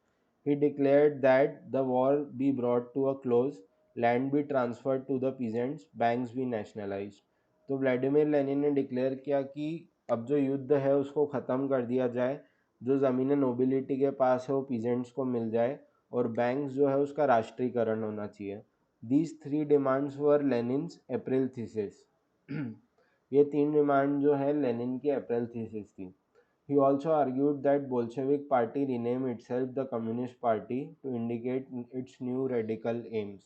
He declared that the war be brought to a close, land be transferred to the peasants, banks be nationalised. तो व्लादिमीर लेनिन ने डिक्लेयर किया कि अब जो युद्ध है उसको ख़त्म कर दिया जाए, जो ज़मीनें नोबिलिटी के पास है वो पीजेंट्स को मिल जाए, और बैंक्स जो है उसका राष्ट्रीयकरण होना चाहिए। These three demands were लेनिन्स April thesis. ये तीन डिमांड जो है लेनिन की अप्रैल थीसिस थी। He also argued that Bolshevik party rename itself the Communist Party to indicate its new radical aims.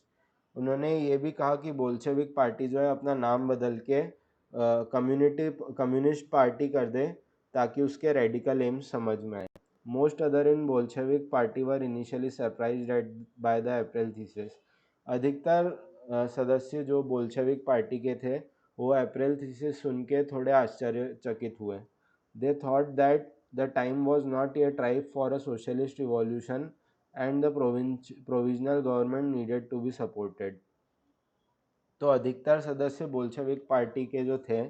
उन्होंने ये भी कहा कि बोल्शेविक पार्टी जो है अपना नाम बदल के कम्युनिस्ट पार्टी कर दे ताकि उसके रेडिकल एम्स समझ में आए। Most other in Bolshevik party were initially surprised by the April thesis. अधिकतर सदस्य जो बोल्शेविक पार्टी के थे वो अप्रैल थीसिस सुन के थोड़े आश्चर्यचकित हुए। They thought that the time was not yet ripe for a socialist revolution and the provisional government needed to be supported. तो अधिकतर सदस्य बोल्शेविक पार्टी के जो थे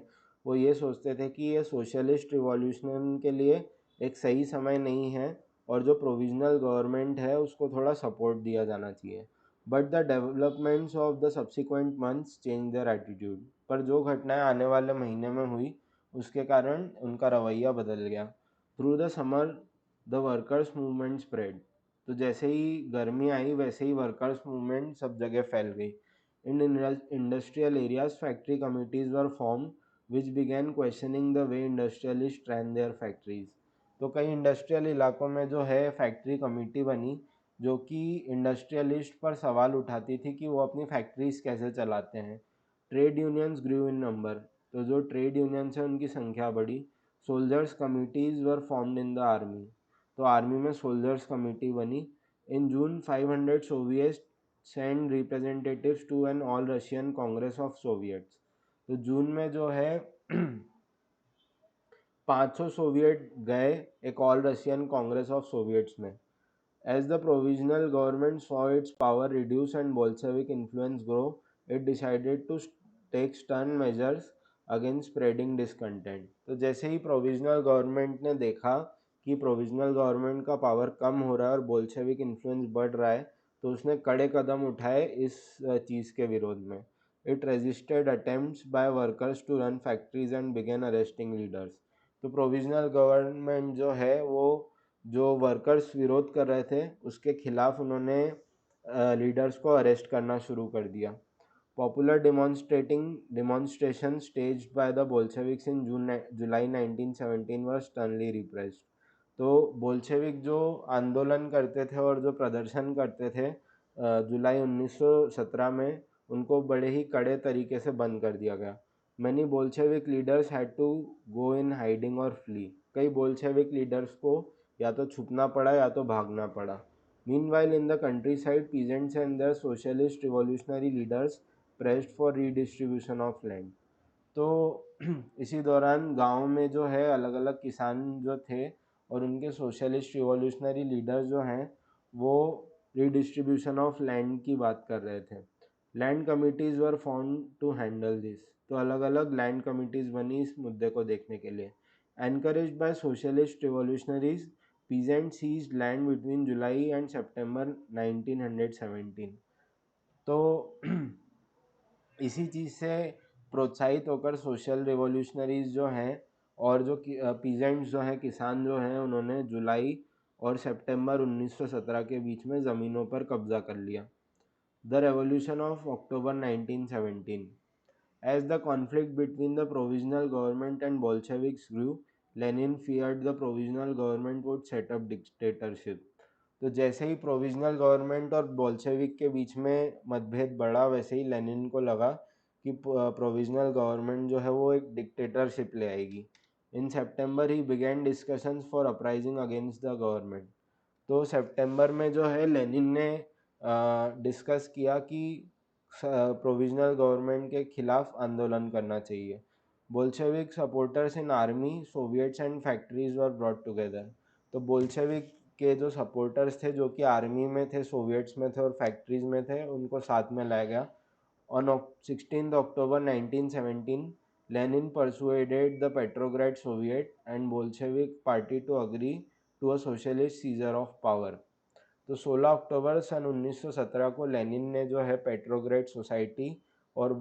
वो ये सोचते थे कि ये सोशलिस्ट रिवॉल्यूशन के लिए एक सही समय नहीं है और जो प्रोविजनल गवर्नमेंट है उसको थोड़ा सपोर्ट दिया जाना चाहिए। But the developments of the subsequent months change their attitude. पर जो घटनाएं आने वाले महीने में हुई उसके कारण उनका रवैया बदल गया। Through the summer the workers movement spread. तो जैसे ही गर्मी आई वैसे ही वर्कर्स मूवमेंट सब जगह फैल गई। In industrial areas, factory committees were formed which began questioning the way industrialists ran their factories. तो कई इंडस्ट्रियल इलाकों में जो है फैक्ट्री कमेटी बनी जो कि इंडस्ट्रियलिस्ट पर सवाल उठाती थी कि वो अपनी फैक्ट्रीज कैसे चलाते हैं। Trade unions grew in number. तो जो ट्रेड यूनियंस है उनकी संख्या बढ़ी। Soldiers committees were formed in the army. तो आर्मी में सोल्जर्स कमेटी बनी। In June 500 soviet send representatives to an All Russian Congress of Soviets. तो जून में जो है 500 सोवियत गए एक All Russian Congress of Soviets में। As the provisional government saw its power reduce and Bolshevik influence grow, it decided to take stern measures against spreading discontent. तो जैसे ही प्रोविजनल गवर्नमेंट ने देखा कि प्रोविजनल गवर्नमेंट का पावर कम हो रहा है और बोल्शेविक इन्फ्लुएंस बढ़ रहा है तो उसने कड़े कदम उठाए इस चीज़ के विरोध में। It resisted attempts by workers to run factories and began arresting leaders. तो प्रोविजनल गवर्नमेंट जो है वो जो वर्कर्स विरोध कर रहे थे उसके खिलाफ उन्होंने लीडर्स को अरेस्ट करना शुरू कर दिया। Popular demonstration staged by the Bolsheviks in July 1917 were sternly repressed. तो बोल्शेविक जो आंदोलन करते थे और जो प्रदर्शन करते थे जुलाई 1917 में उनको बड़े ही कड़े तरीके से बंद कर दिया गया। Many Bolshevik leaders had to go in hiding और फ्ली। कई बोल्शेविक लीडर्स को या तो छुपना पड़ा या तो भागना पड़ा। Meanwhile in the countryside peasants and their socialist revolutionary leaders pressed for redistribution of land. तो इसी दौरान गांव में जो है अलग अलग किसान जो थे और उनके सोशलिस्ट रिवॉल्यूशनरी लीडर्स जो हैं वो रीडिस्ट्रीब्यूशन ऑफ लैंड की बात कर रहे थे। Land committees were form to handle this. तो अलग अलग लैंड कमिटीज़ बनी इस मुद्दे को देखने के लिए। Encouraged by socialist revolutionaries peasant seized land between July and September 1917। तो इसी चीज़ से प्रोत्साहित होकर सोशल रिवॉल्यूशनरीज जो हैं और जो पीजेंट्स जो हैं किसान जो हैं उन्होंने जुलाई और सितंबर 1917 के बीच में ज़मीनों पर कब्जा कर लिया। The revolution of October 1917। As the conflict between the provisional government and Bolsheviks grew, Lenin feared the provisional government would set up dictatorship. तो जैसे ही प्रोविजनल गवर्नमेंट और बोल्शेविक के बीच में मतभेद बढ़ा वैसे ही लेनिन को लगा कि प्रोविजनल गवर्नमेंट जो है वो एक डिक्टेटरशिप ले आएगी। In September he began discussions for uprising against the government. तो सितंबर में जो है लेनिन ने डिस्कस किया कि प्रोविजनल गवर्नमेंट के खिलाफ आंदोलन करना चाहिए। Bolshevik supporters in army Soviets and factories were brought together. तो बोल्शेविक के जो सपोर्टर्स थे जो कि आर्मी में थे सोवियट्स में थे और फैक्ट्रीज में थे उनको साथ में लाया गया। On 16 October 1917 Lenin persuaded the Petrograd Soviet and Bolshevik party to agree to a socialist seizure of power. तो 16 अक्टूबर सन 1917 को लेनिन ने जो है पेट्रोग्रेड सोसाइटी और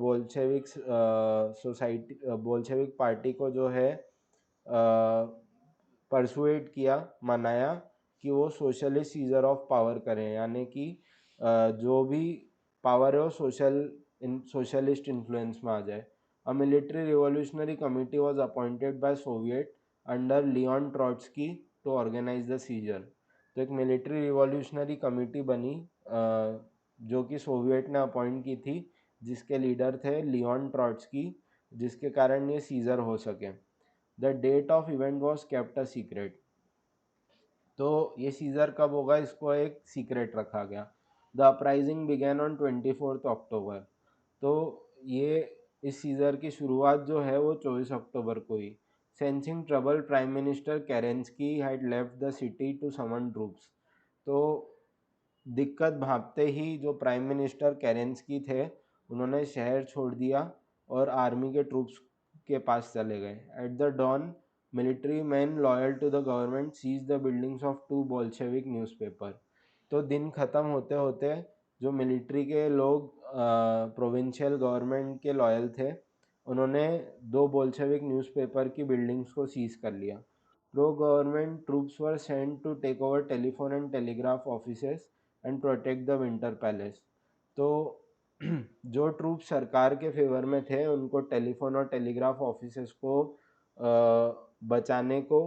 बोल्शेविक पार्टी को जो है परसुएट किया, मनाया कि वो सोशलिस्ट सीजर ऑफ पावर करें, यानी कि जो भी पावर है वो सोशलिस्ट इन्फ्लुएंस में आ जाए. A military revolutionary committee was appointed by soviet under Leon Trotsky to organise the seizure. तो एक मिलिट्री रिवॉल्यूशनरी कमेटी बनी जो कि सोवियत ने अपॉइंट की थी, जिसके लीडर थे लियोन ट्रॉट्स्की, जिसके कारण ये सीजर हो सके. The date of event was kept a secret. तो ये सीजर कब होगा इसको एक सीक्रेट रखा गया. द अपराइजिंग बिगेन ऑन 24 अक्टूबर. तो ये इस सीजर की शुरुआत जो है वो 24 अक्टूबर को हुई. Sensing trouble, prime minister Kerensky had left the city to summon troops. तो दिक्कत भांपते ही जो प्राइम मिनिस्टर केरेंस्की थे उन्होंने शहर छोड़ दिया और आर्मी के ट्रूप्स के पास चले गए. At the dawn, military man loyal to the government seize the buildings of two Bolshevik newspaper. तो दिन ख़त्म होते होते जो मिलिट्री के लोग प्रोविंशियल गवर्नमेंट के लॉयल थे, उन्होंने दो बोल्शेविक न्यूज़पेपर की बिल्डिंग्स को सीज कर लिया. Pro government troops were sent to take over telephone and telegraph offices and protect the Winter Palace. तो जो ट्रूप सरकार के फेवर में थे उनको टेलीफोन और टेलीग्राफ ऑफिसेस को बचाने को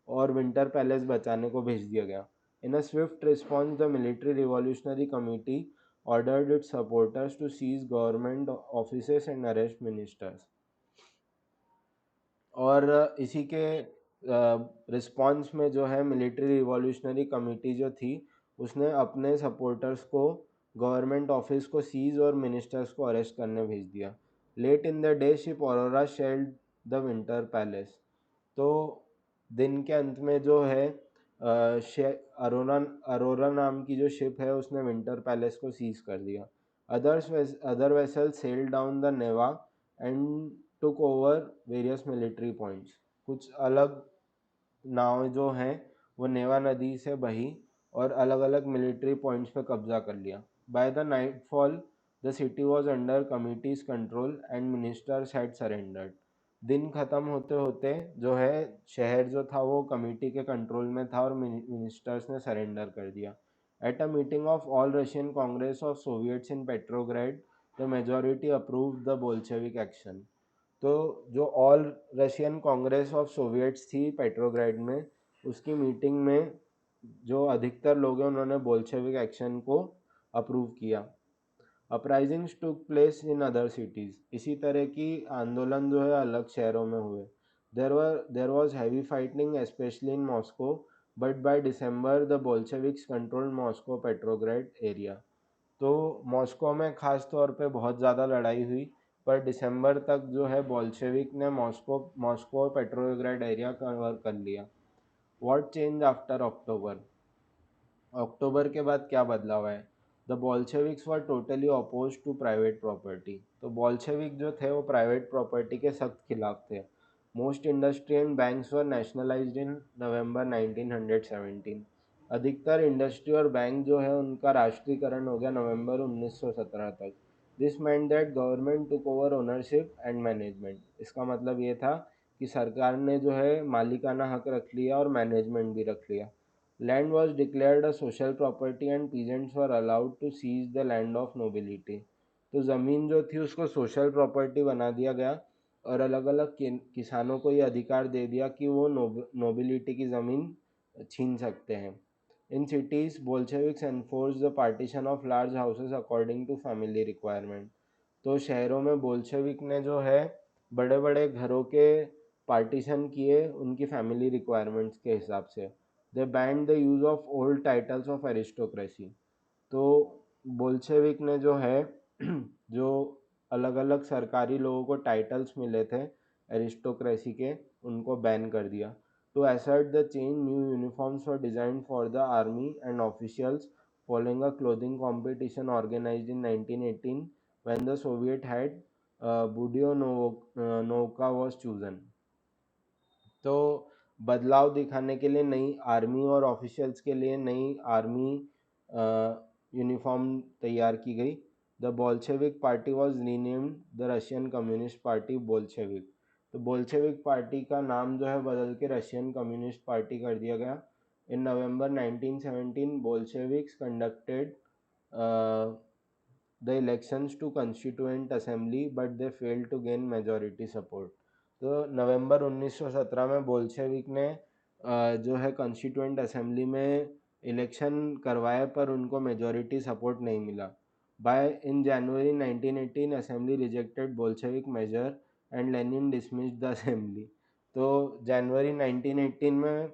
और विंटर पैलेस बचाने को भेज दिया गया. In a swift response the military revolutionary committee ordered its supporters to seize government offices and arrest ministers. और इसी के रिस्पॉन्स में जो है मिलिट्री रिवॉल्यूशनरी कमेटी जो थी उसने अपने सपोर्टर्स को गवर्नमेंट ऑफिस को सीज और मिनिस्टर्स को अरेस्ट करने भेज दिया. Late in the day ship Aurora shelled the Winter Palace. तो दिन के अंत में जो है अरोरा अरोरा नाम की जो शिप है उसने विंटर पैलेस को सीज कर दिया. Other vessel sail down the Neva and took over various military points. कुछ अलग नाव जो हैं वो नेवा नदी से बही और अलग अलग मिलिट्री पॉइंट्स पे कब्जा कर लिया. By the nightfall the city was under committees control and ministers had surrendered. दिन ख़त्म होते होते जो है शहर जो था वो कमेटी के कंट्रोल में था और मिनिस्टर्स ने सरेंडर कर दिया. At a meeting of all Russian Congress of soviets in Petrograd, the majority approve the Bolshevik action. तो जो all Russian Congress of soviets थी पेट्रोग्रेड में, उसकी मीटिंग में जो अधिकतर लोग हैं उन्होंने बोल्शेविक एक्शन को अप्रूव किया. Uprisings took place in other cities. इसी तरह की आंदोलन जो है अलग शहरों में हुए. There was heavy fighting specially in Moscow, but by December the Bolsheviks control Moscow Petrograd area. तो मॉस्को में ख़ास तौर पे बहुत ज़्यादा लड़ाई हुई, पर दिसंबर तक जो है बोल्शेविक ने मॉस्को और पेट्रोग्रेड एरिया कवर कर लिया. What change after October. अक्टूबर के बाद क्या बदलाव है. The Bolsheviks were totally oppose to private property. तो बॉल्शेविक जो थे वो प्राइवेट प्रॉपर्टी के सख्त खिलाफ थे. Most industry and banks were nationalised in November 1917. अधिकतर इंडस्ट्री और बैंक जो है उनका राष्ट्रीयकरण हो गया नवंबर 1917 तक. This meant that government took over ownership and management. इसका मतलब ये था कि सरकार ने जो है मालिकाना हक रख लिया और मैनेजमेंट भी रख लिया. Land was declared a social property and peasants were allowed to seize the land of nobility. तो ज़मीन जो थी उसको सोशल प्रॉपर्टी बना दिया गया और अलग अलग किसानों को ये अधिकार दे दिया कि वो नोबिलिटी की ज़मीन छीन सकते हैं. In cities Bolsheviks enforce the partition of large houses according to family requirement. तो शहरों में बोल्शेविक ने जो है बड़े बड़े घरों के पार्टीशन किए उनकी फैमिली रिक्वायरमेंट्स के हिसाब से. They banned the use of old titles of aristocracy. तो बोल्शेविक ने जो है जो अलग अलग सरकारी लोगों को टाइटल्स मिले थे एरिस्टोक्रेसी के, उनको बैन कर दिया. To assert the change, new uniforms were designed for the army and officials following a clothing competition organized in 1918 when the Soviet had budenovka was chosen. तो बदलाव दिखाने के लिए नई आर्मी और ऑफिशियल्स के लिए नई आर्मी यूनिफॉर्म तैयार की गई। The Bolshevik party was renamed the Russian communist party Bolshevik. तो बोल्शेविक पार्टी का नाम जो है बदल के रशियन कम्युनिस्ट पार्टी कर दिया गया। इन November 1917 Bolsheviks conducted the elections to constituent assembly but they failed to gain majority support। तो नवंबर 1917 में बोल्शेविक ने जो है कॉन्स्टिट्यूएंट असेंबली में इलेक्शन करवाए पर उनको मेजॉरिटी सपोर्ट नहीं मिला। By in January 1918 assembly rejected Bolshevik measure and Lenin dismissed the assembly. तो जनवरी 1918 में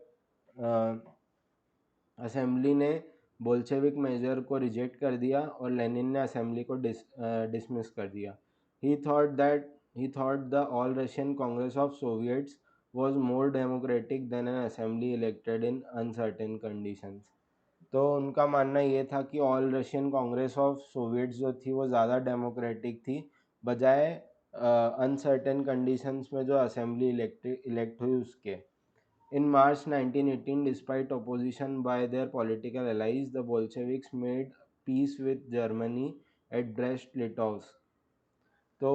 असेंबली ने बोल्शेविक मेजर को रिजेक्ट कर दिया और लेनिन ने असेंबली को डिसमिस कर दिया। He thought the All Russian Congress of Soviets was more democratic than an assembly elected in uncertain conditions. तो उनका मानना ये था कि All Russian Congress of Soviets जो थी वो ज़्यादा डेमोक्रेटिक थी बजाय अनसर्टेन कंडीशंस में जो असेंबली इलेक्ट हुई उसके। In March 1918, despite opposition by their political allies, the Bolsheviks made peace with Germany at Brest-Litovsk। तो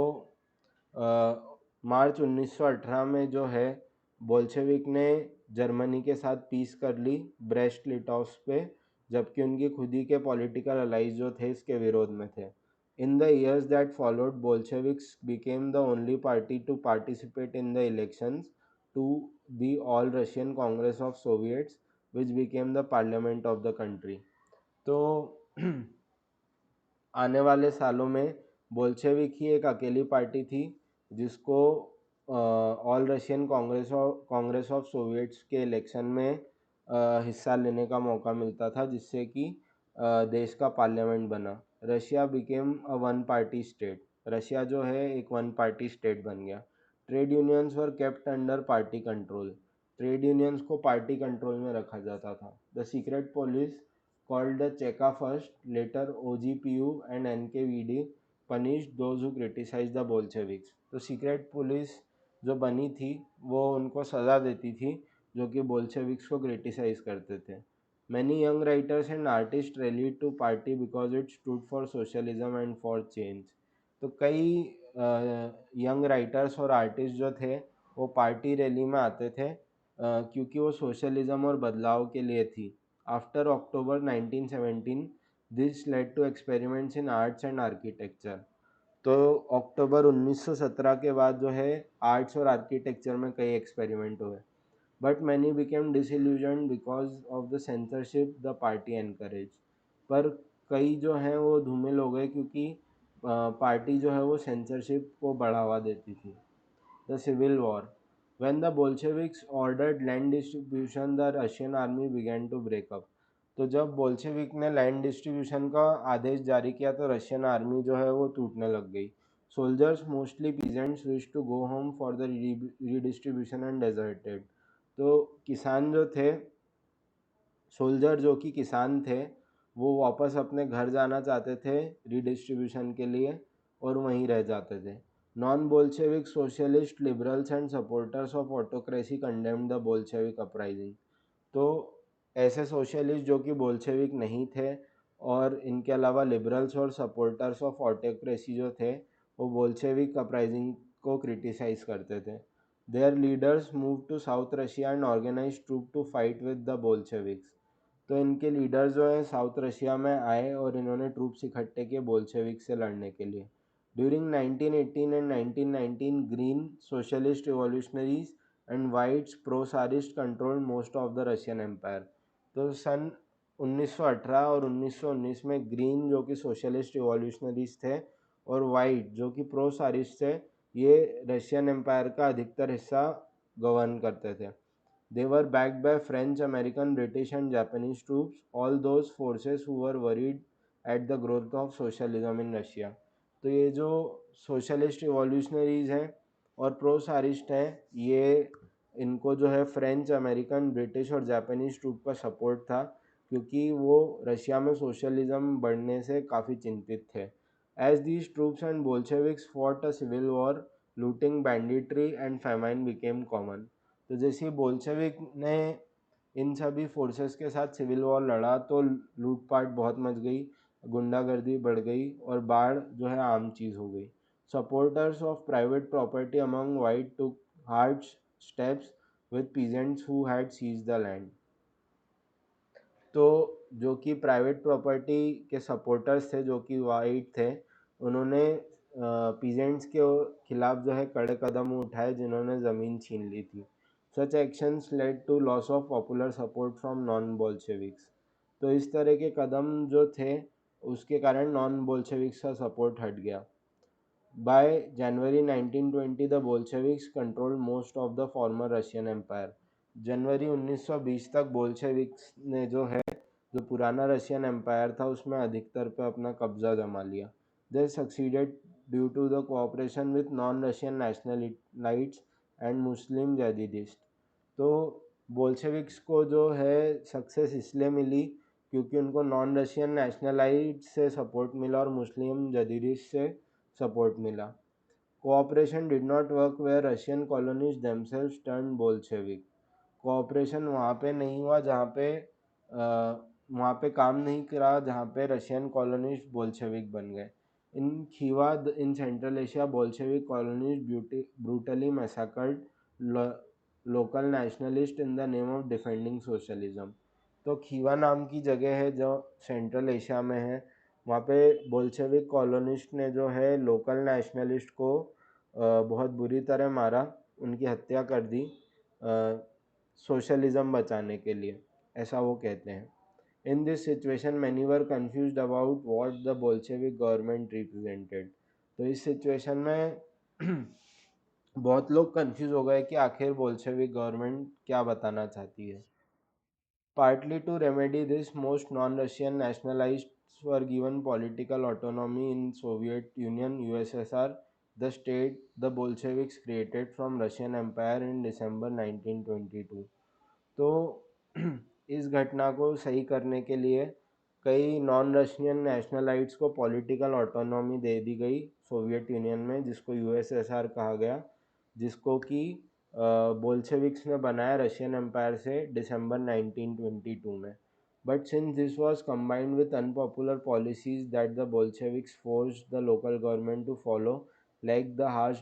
मार्च 1918 में जो है बोल्शेविक ने जर्मनी के साथ पीस कर ली ब्रेस्ट लिटोव्स्क पे, जबकि उनकी खुद ही के पॉलिटिकल अलाइज जो थे इसके विरोध में थे। In the years that followed Bolsheviks became the only party to participate in the elections to the All Russian Congress of Soviets which became the parliament of the country. तो आने वाले सालों में बोल्शेविक ही एक अकेली पार्टी थी जिसको all Russian Congress of Soviets के इलेक्शन में हिस्सा लेने का मौका मिलता था, जिससे कि देश का पार्लियामेंट बना। Russia became a one party state. Russia जो है एक वन पार्टी स्टेट बन गया। ट्रेड यूनियंस वर kept under party control. Trade unions को पार्टी कंट्रोल में रखा जाता था। The secret police called the Cheka first, later OGPU and NKVD punished those who criticized the Bolsheviks। तो सीक्रेट पुलिस जो बनी थी वो उनको सज़ा देती थी जो कि बोल्शेविक्स को क्रिटिसाइज करते थे। Many young writers and artist rallied to party because it stood for socialism and for change. तो कई यंग राइटर्स और आर्टिस्ट जो थे वो पार्टी रैली में आते थे क्योंकि वो सोशलिज्म और बदलाव के लिए थी। After October 1917, this led to experiments in arts and architecture। तो अक्टूबर 1917 के बाद जो है आर्ट्स और आर्किटेक्चर में कई एक्सपेरिमेंट हुए। But many became disillusion because of the censorship the party encourage. पर कई जो हैं वो धूमिल हो गए क्योंकि पार्टी जो है वो सेंसरशिप को बढ़ावा देती थी। The Civil War। When the Bolsheviks ordered land distribution, the Russian army began to break up। तो जब बोल्शेविक ने लैंड डिस्ट्रीब्यूशन का आदेश जारी किया तो रशियन आर्मी जो है वो टूटने लग गई। Soldiers mostly peasants wish to go home for the redistribution and deserted. तो किसान जो थे, सोल्जर जो कि किसान थे, वो वापस अपने घर जाना चाहते थे रीडिस्ट्रीब्यूशन के लिए और वहीं रह जाते थे। Non Bolshevik socialist liberals and supporters of autocracy condemned the Bolshevik uprising. तो ऐसे सोशलिस्ट जो कि बोल्शेविक नहीं थे और इनके अलावा लिबरल्स और सपोर्टर्स ऑफ ऑटोक्रेसी जो थे वो बोल्शेविक अपराइजिंग को क्रिटिसाइज करते थे। Their leaders move to south Russia and organise troop to fight with the Bolsheviks. तो इनके लीडर्स जो हैं साउथ रशिया में आए और इन्होंने ट्रूप्स इकट्ठे किए बोल्शेविक से लड़ने के लिए। During 1918 and 1919 green socialist revolutionaries and whites pro tsarist control most of the Russian empire. तो सन 1918 और 1919 में ग्रीन जो कि सोशलिस्ट रिवॉल्यूशनरीज थे और वाइट जो कि प्रो सारिस्ट थे ये रशियन एम्पायर का अधिकतर हिस्सा गवर्न करते थे। They were backed by French, American, British and Japanese troops, all those forces who were worried at the growth of socialism in Russia। तो ये जो सोशलिस्ट रिवॉल्यूशनरीज हैं और प्रो सारिस्ट हैं ये इनको जो है फ्रेंच, अमेरिकन, ब्रिटिश और जापानीज ट्रूप का सपोर्ट था क्योंकि वो रशिया में सोशलिज्म बढ़ने से काफ़ी चिंतित थे। As these troops and Bolsheviks fought a civil war, looting, banditry and famine became common. तो जैसे ही बोल्शेविक ने इन सभी फोर्सेस के साथ सिविल वॉर लड़ा तो लूटपाट बहुत मच गई, गुंडागर्दी बढ़ गई और बाढ़ जो है आम चीज़ हो गई. Supporters of private property among white took hard steps with peasants who had seized the land. तो जो कि प्राइवेट प्रॉपर्टी के सपोर्टर्स थे, जो कि वाइट थे, उन्होंने पीजेंट्स के खिलाफ जो है कड़े कदम उठाए जिन्होंने ज़मीन छीन ली थी. Such actions led to loss of popular support from non Bolsheviks. तो इस तरह के कदम जो थे उसके कारण नॉन बोल्शेविक्स का सपोर्ट हट गया. By January 1920, the Bolsheviks controlled most of the former Russian Empire. जनवरी 1920 तक बोल्शेविक्स ने जो है जो पुराना रशियन एम्पायर था उसमें अधिकतर पे अपना कब्जा जमा लिया. They succeeded due to the cooperation with non-Russian nationalites and Muslim jihadists. तो बोल्शेविक्स को जो है सक्सेस इसलिए मिली क्योंकि उनको नॉन रशियन नेशनलाइट से सपोर्ट मिला और मुस्लिम जदीदिस्ट से सपोर्ट मिला. Cooperation did not work where Russian colonies themselves turn Bolshevik. Cooperation वहाँ पे नहीं हुआ जहाँ पे वहाँ पे काम नहीं करा जहाँ पे रशियन कॉलोनीज बोल्शेविक बन गए. In Khiva in Central Asia Bolshevik colonies brutally massacred local nationalist in the name of defending socialism. तो खीवा नाम की जगह है जो सेंट्रल एशिया में है. वहाँ पे बोल्शेविक कॉलोनिस्ट ने जो है लोकल नेशनलिस्ट को बहुत बुरी तरह मारा, उनकी हत्या कर दी सोशलिज्म बचाने के लिए, ऐसा वो कहते हैं. In this situation many were confused about what the Bolshevik government represented. तो इस सिचुएशन में बहुत लोग कंफ्यूज हो गए कि आखिर बोल्शेविक गवर्नमेंट क्या बताना चाहती है. Partly to remedy this, most non-Russian nationalists were given political autonomy in Soviet Union (USSR), the state the Bolsheviks created from Russian Empire in December 1922. तो इस घटना को सही करने के लिए कई नॉन रशियन नेशनलाइट्स को पॉलिटिकल ऑटोनॉमी दे दी गई सोवियत यूनियन में, जिसको यूएसएसआर कहा गया, जिसको कि बोल्शेविक्स ने बनाया रशियन एम्पायर से दिसंबर 1922 में. But since this was combined with unpopular policies that the Bolsheviks forced the local government to follow, like the harsh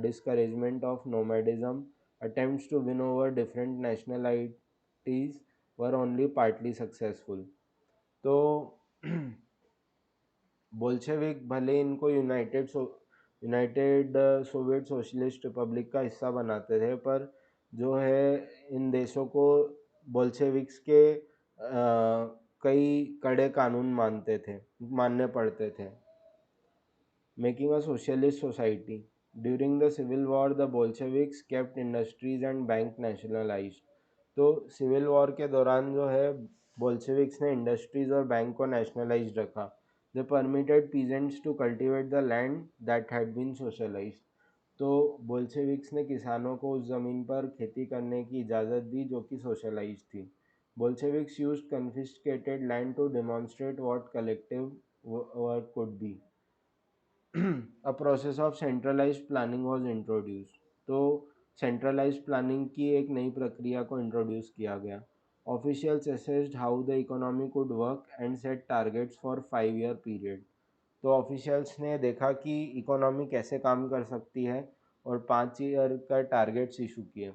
discouragement of nomadism, attempts to win over different nationalities were only partly successful. तो Bolshevik भले इनको United Soviet socialist Republic का हिस्सा बनाते थे, पर जो है इन देशों को बोल्शेविक्स के कई कड़े कानून मानने पड़ते थे. Making a socialist society. During the Civil War, the Bolsheviks kept industries and bank nationalized. तो सिविल वॉर के दौरान जो है बोल्शेविक्स ने इंडस्ट्रीज और बैंक को नेशनलाइज रखा. They permitted peasants to cultivate the land that had been socialised. तो बोल्शेविक्स ने किसानों को उस ज़मीन पर खेती करने की इजाज़त दी जो कि सोशलाइज थी. Bolsheviks used confiscated land to demonstrate what collective work could be. A process of centralized planning was introduced. तो centralized planning की एक नई प्रक्रिया को इंट्रोड्यूस किया गया. Officials assessed how the economy could work and set targets for 5-year period. तो officials ने देखा कि इकोनॉमी कैसे काम कर सकती है और 5 ईयर का टारगेट्स इशू किए,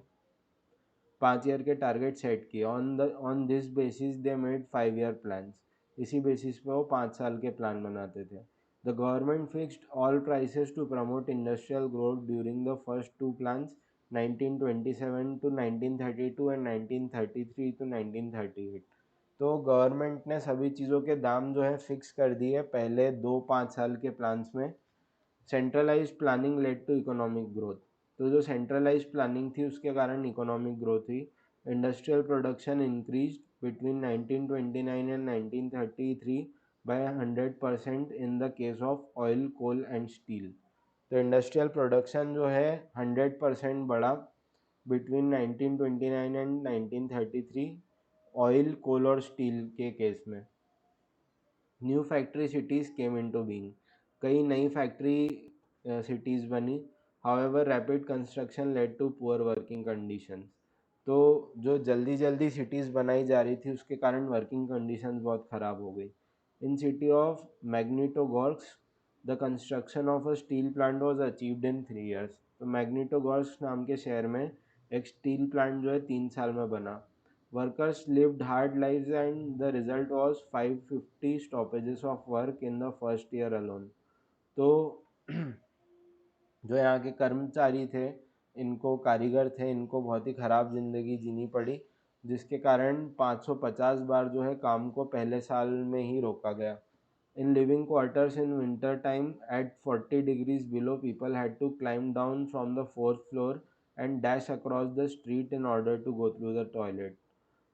5 ईयर के टारगेट सेट किए. On this basis they made five year plans. इसी बेसिस पे वो 5 साल के प्लान बनाते थे. The government fixed all prices to promote industrial growth during the first 2 plans 1927 to 1932 and 1933 to 1938. तो गवर्नमेंट ने सभी चीज़ों के दाम जो है फिक्स कर दिए पहले 2 5 साल के प्लान्स में. Centralised planning led to economic growth. तो जो सेंट्रलाइज्ड प्लानिंग थी उसके कारण इकोनॉमिक ग्रोथ हुई. Industrial production increase between 1929 and 1933 by 100% in the case of oil, coal and steel. तो इंडस्ट्रियल प्रोडक्शन जो है 100% बढ़ा बिटवीन 1929 एंड 1933 ऑयल, कोल और स्टील के केस में. New factory cities came into being. कई नई फैक्ट्री सिटीज़ बनी। However rapid construction led to poor working conditions. तो जो जल्दी जल्दी सिटीज़ बनाई जा रही थी उसके कारण वर्किंग कंडीशंस बहुत ख़राब हो गई। In city of Magnitogorsk the construction of a steel plant was achieved in 3 years। तो मैग्नीटोगॉर्स्क नाम के शहर में एक स्टील प्लांट जो है 3 साल में बना। Workers lived hard lives and the result was 550 stoppages of work in the first year alone। तो जो यहाँ के कर्मचारी थे, इनको कारीगर थे, इनको बहुत ही ख़राब ज़िंदगी जीनी पड़ी, जिसके कारण 550 बार जो है काम को पहले साल में ही रोका गया। In living quarters in winter time at 40 degrees below, people had to climb down from the fourth floor and dash across the street in order to go through the toilet।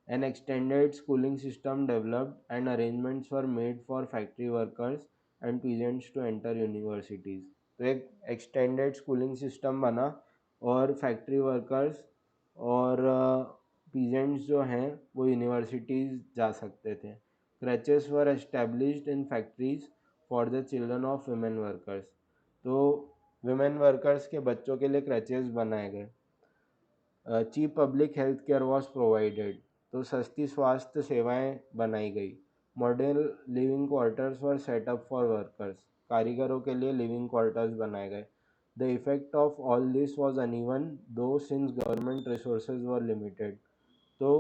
An extended schooling system developed and arrangements were made for factory workers and peasants to enter universities। तो एक extended schooling system बना और factory workers और peasants जो हैं वो universities जा सकते थे। Crutches were established in factories for the children of women workers। तो women workers के बच्चों के लिए crutches बनाए गए। Cheap public health care was provided. तो सस्ती स्वास्थ्य सेवाएं बनाई गई। Modern living quarters were set up for workers. कारीगरों के लिए लिविंग क्वार्टर्स बनाए गए। The effect of all this was uneven though since government resources were limited. तो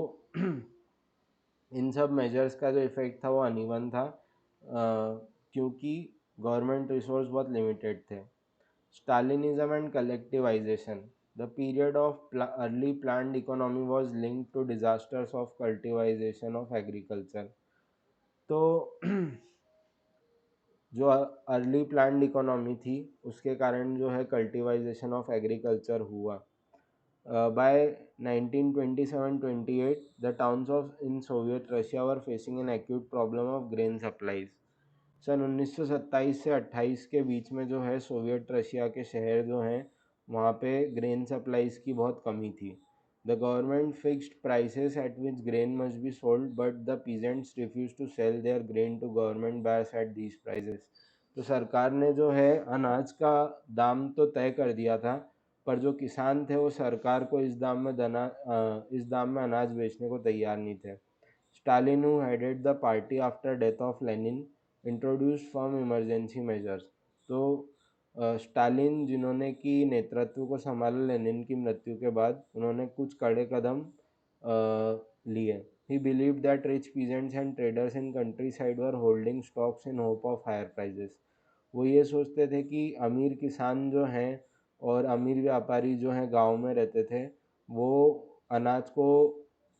इन सब मेजर्स का जो इफेक्ट था वो अनइवन था, क्योंकि गवर्नमेंट रिसोर्स बहुत लिमिटेड थे। Stalinism and collectivization. The period of early planned economy was linked to disasters of cultivation of agriculture। तो जो अर्ली प्लान्ड इकोनॉमी थी उसके कारण जो है कल्टिवाइजेशन ऑफ एग्रीकल्चर हुआ। By 1927-28 the towns of in Soviet Russia were facing an acute problem of grain supplies। सन 1927 से 28 के बीच में जो है सोवियत रशिया के शहर जो हैं वहाँ पे ग्रेन सप्लाईज की बहुत कमी थी। The government fixed prices at which grain must be sold but the peasants refuse to sell their grain to government buyers at these prices. तो सरकार ने जो है अनाज का दाम तो तय कर दिया था, पर जो किसान थे वो सरकार को इस दाम में अनाज बेचने को तैयार नहीं थे। Stalin who headed the party after death of Lenin introduced firm emergency measures। तो स्टालिन जिन्होंने कि नेतृत्व को संभाला लेनिन की मृत्यु के बाद, उन्होंने कुछ कड़े कदम लिए। He believed that rich peasants and traders in countryside were holding stocks in hope of higher prices। वो ये सोचते थे कि अमीर किसान जो हैं और अमीर व्यापारी जो हैं गांव में रहते थे, वो अनाज को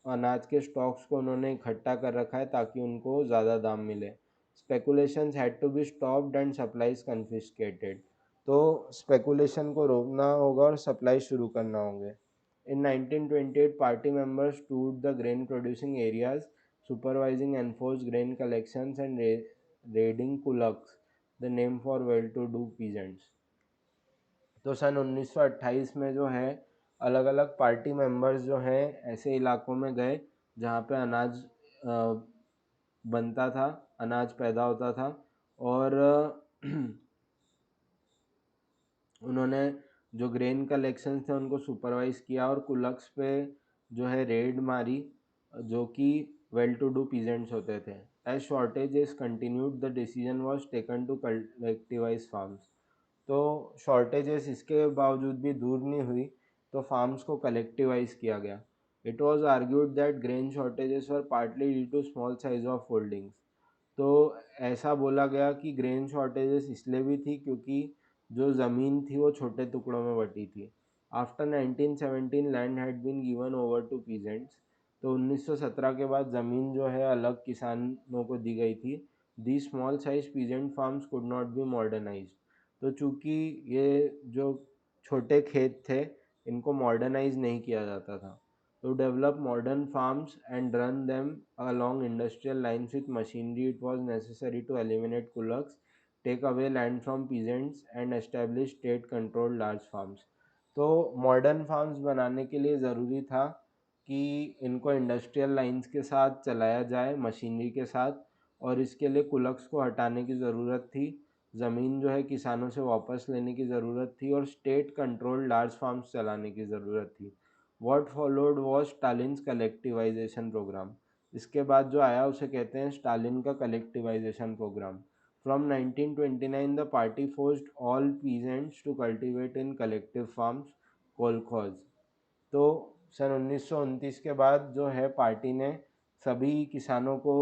अनाज के स्टॉक्स को उन्होंने इकट्ठा कर रखा है ताकि उनको ज़्यादा दाम मिले। Speculations had to be stopped and supplies confiscated. तो स्पेकुलेशन को रोकना होगा और सप्लाई शुरू करना होंगे। In 1928 party members toured the grain producing areas supervising enforce grain collections and raiding kulaks, the name for well to do peasants. तो सन 1928 में जो है अलग अलग पार्टी मेंबर्स जो हैं ऐसे इलाकों में गए जहाँ पे अनाज बनता था, अनाज पैदा होता था, और उन्होंने जो ग्रेन कलेक्शन थे उनको सुपरवाइज किया और कुलक्स पे जो है रेड मारी, जो कि वेल टू डू पीजेंट्स होते थे। As shortage is continued the decision was taken to collectivise farms. तो शॉर्टेजेस इसके बावजूद भी दूर नहीं हुई, तो फार्म्स को कलेक्टिवाइज किया गया। It was argued that grain shortages were partly due to small size of holdings. तो ऐसा बोला गया कि ग्रेन शॉर्टेजेस इसलिए भी थी क्योंकि जो ज़मीन थी वो छोटे टुकड़ों में बटी थी। After 1917 land had been given over to peasants. तो 1917 के बाद ज़मीन जो है अलग किसानों को दी गई थी। The small size peasant farms could not be modernised. तो चूँकि ये जो छोटे खेत थे इनको मॉडर्नाइज नहीं किया जाता था। To develop modern farms and run them along industrial lines with machinery, it was necessary to eliminate kulaks, take away land from peasants, and establish state-controlled large farms। तो मॉडर्न फार्म्स बनाने के लिए ज़रूरी था कि इनको इंडस्ट्रियल लाइंस के साथ चलाया जाए, मशीनरी के साथ, और इसके लिए कुलक्स को हटाने की ज़रूरत थी ज़मीन जो है किसानों से वापस लेने की ज़रूरत थी और स्टेट कंट्रोल लार्ज फार्म्स चलाने की ज़रूरत थी। What followed was Stalin's collectivisation programme. इसके बाद जो आया उसे कहते हैं स्टालिन का collectivisation programme. From 1929 the party forced all peasants to cultivate in collective farms kolkhoz. तो सन 1929 के बाद जो है पार्टी ने सभी किसानों को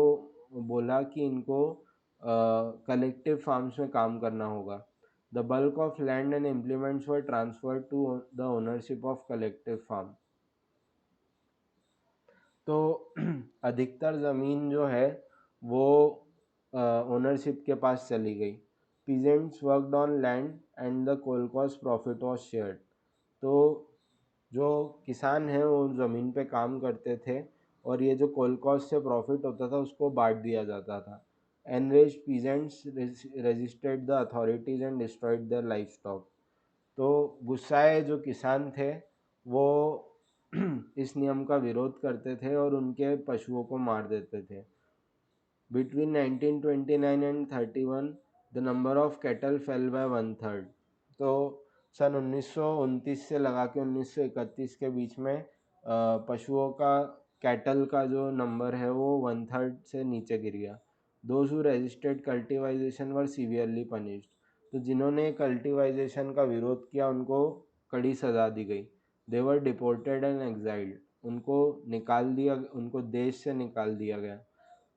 बोला कि इनको कलेक्टिव फार्म्स में काम करना होगा। The bulk of land and implements were transferred to the ownership of collective farm. तो अधिकतर ज़मीन जो है वो ओनरशिप के पास चली गई। Peasants worked on land and the kolkhoz profit was shared. तो जो किसान हैं वो ज़मीन पे काम करते थे और ये जो कोलकॉस से प्रॉफिट होता था उसको बांट दिया जाता था। Enraged peasants resisted the authorities and destroyed their life stock. तो गुस्साए जो किसान थे वो इस नियम का विरोध करते थे और उनके पशुओं को मार देते थे। Between 1929 and 31, the number of cattle fell by one third। तो सन 1929 से लगा के 1931 के बीच में पशुओं का कैटल का जो नंबर है वो वन थर्ड से नीचे गिर गया। Those who resisted cultivisation were severely punished. तो जिन्होंने कल्टिवाइजेशन का विरोध किया उनको कड़ी सज़ा दी गई। दे वर डिपोर्टेड एंड एक्साइल्ड। उनको देश से निकाल दिया गया।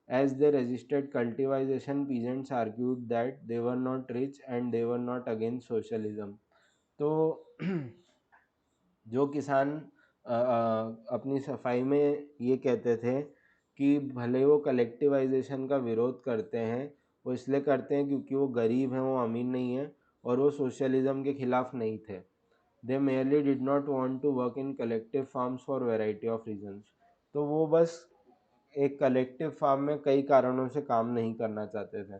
As they resisted cultivation, peasants argued that they were not rich and they were not against socialism। तो जो किसान अपनी सफाई में ये कहते थे कि भले वो कलेक्टिवाइजेशन का विरोध करते हैं, वो इसलिए करते हैं क्योंकि वो गरीब हैं, वो अमीर नहीं हैं और वो सोशलिज्म के खिलाफ नहीं थे। They merely did not want to work in collective farms for variety of reasons. तो वो बस एक कलेक्टिव फार्म में कई कारणों से काम नहीं करना चाहते थे।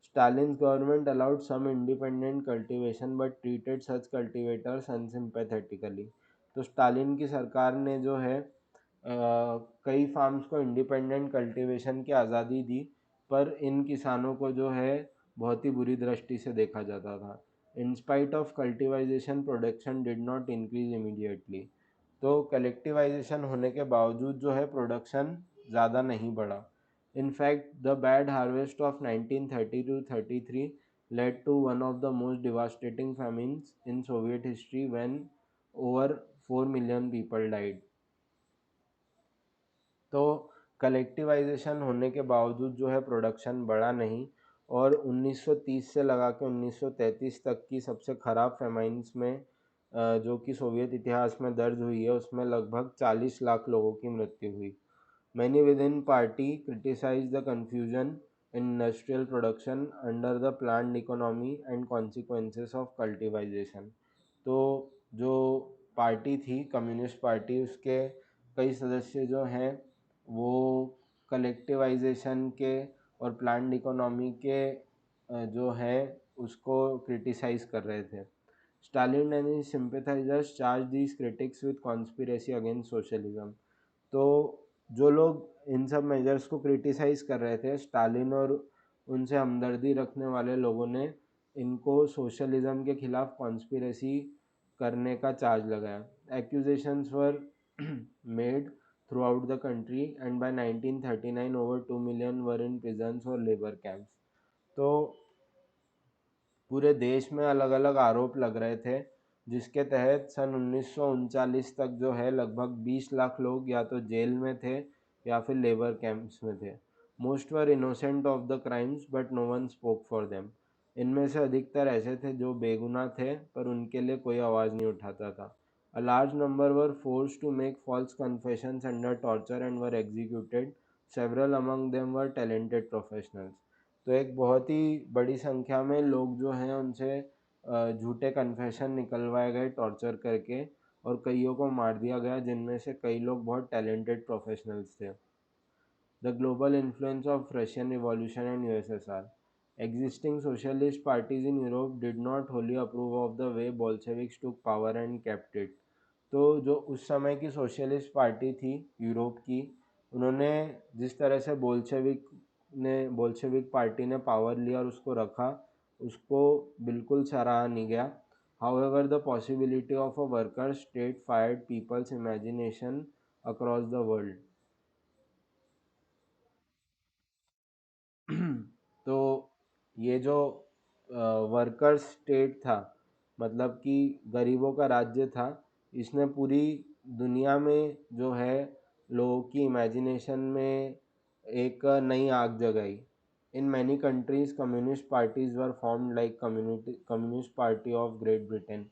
Stalin's government allowed some independent cultivation but treated such cultivators unsympathetically. तो स्टालिन की सरकार ने जो है कई फार्म्स को इंडिपेंडेंट कल्टीवेशन की आज़ादी दी, पर इन किसानों को जो है बहुत ही बुरी दृष्टि से देखा जाता था। In spite of cultivisation production did not increase immediately. तो कलेक्टिवाइजेशन होने के बावजूद जो है प्रोडक्शन ज़्यादा नहीं बढ़ा। In fact, the bad harvest of 1930 to 33 led to one of the most devastating famines in Soviet history when over 4 million people died। तो कलेक्टिवाइजेशन होने के बावजूद जो है प्रोडक्शन बढ़ा नहीं और 1930 से लगा के 1933 तक की सबसे ख़राब फेमाइन्स में जो कि सोवियत इतिहास में दर्ज हुई है उसमें लगभग 40 लाख लोगों की मृत्यु हुई। Many within party criticized the confusion in industrial production under the planned economy and consequences of cultivation। तो जो पार्टी थी कम्युनिस्ट पार्टी उसके कई सदस्य जो हैं वो कलेक्टिवाइजेशन के और प्लान्ड इकोनॉमी के जो है उसको क्रिटिसाइज कर रहे थे। Stalin and his sympathisers charge these critics with conspiracy against socialism. तो जो लोग इन सब मेजर्स को क्रिटिसाइज़ कर रहे थे स्टालिन और उनसे हमदर्दी रखने वाले लोगों ने इनको सोशलिज्म के खिलाफ कॉन्स्पिरेसी करने का चार्ज लगाया। Accusations were made throughout the country and by 1939 over 2 million were in prisons और लेबर कैंप्स। तो पूरे देश में अलग अलग आरोप लग रहे थे जिसके तहत सन 1939 तक जो है लगभग 20 लाख लोग या तो जेल में थे या फिर लेबर कैंप्स में थे। Most were innocent of the crimes but no one spoke for them. इनमें से अधिकतर ऐसे थे जो बेगुनाह थे पर उनके लिए कोई आवाज़ नहीं उठाता था। A large number were force to make false confessions under torture and were executed. Several among them were talented professionals. तो एक बहुत ही बड़ी संख्या में लोग जो हैं उनसे झूठे कन्फेशन निकलवाए गए टॉर्चर करके और कईयों को मार दिया गया जिनमें से कई लोग बहुत टैलेंटेड प्रोफेशनल्स थे। The global influence of Russian Revolution and USSR। Existing socialist parties in Europe did not wholly approve of the way Bolsheviks took power and kept it। तो जो उस समय की सोशलिस्ट पार्टी थी यूरोप की, उन्होंने जिस तरह से बोल्शेविक पार्टी ने पावर लिया और उसको रखा, उसको बिल्कुल सराहा नहीं गया। However the possibility of a worker state fired people's imagination across the world. तो ये जो वर्कर स्टेट था, मतलब कि गरीबों का राज्य था, इसने पूरी दुनिया में जो है लोगों की इमेजिनेशन में एक नई आग जगाई। In many countries communist parties were formed like communist party of great Britain.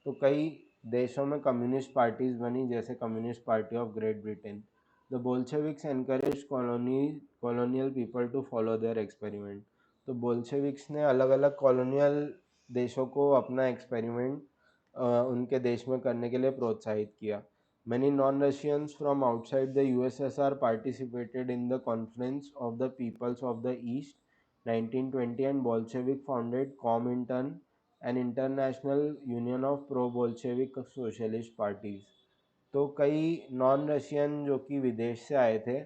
तो कई देशों में कम्युनिस्ट पार्टीज बनी, जैसे communist party of great Britain. The Bolsheviks encourage colonial people to follow their experiment। तो बोल्शेविक्स ने अलग अलग कॉलोनियल देशों को अपना एक्सपेरिमेंट उनके देश में करने के लिए प्रोत्साहित किया। Many non-Russians from outside the USSR participated in the Conference of the Peoples of the East 1920, and Bolshevik founded Comintern, an international union of pro-Bolshevik socialist parties। तो कई नॉन रशियन जो कि विदेश से आए थे,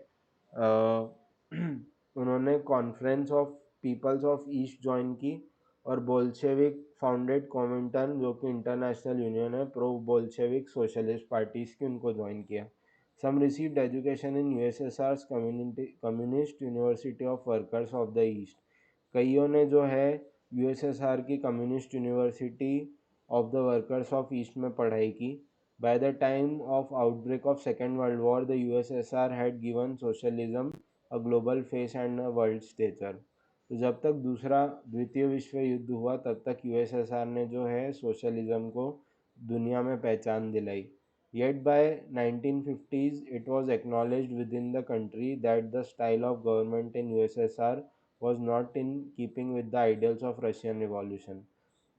उन्होंने conference of peoples of east join की, और बोल्शेविक फाउंडेड कॉमिंटर्न जो कि इंटरनेशनल यूनियन है प्रो बोल्शेविक सोशलिस्ट पार्टीज की, उनको ज्वाइन किया। Some received education in USSR communist university of workers of the east. कईयों ने जो है यूएसएसआर की communist university of the workers of east में पढ़ाई की। By the time of outbreak of Second World War, the USSR had given socialism a global face and a world stature। तो जब तक दूसरा द्वितीय विश्व युद्ध हुआ, तब तक यूएसएसआर ने जो है सोशलिज्म को दुनिया में पहचान दिलाई। Yet by 1950s, it was acknowledged within the country that the style of government in USSR was not in keeping with the ideals of Russian Revolution।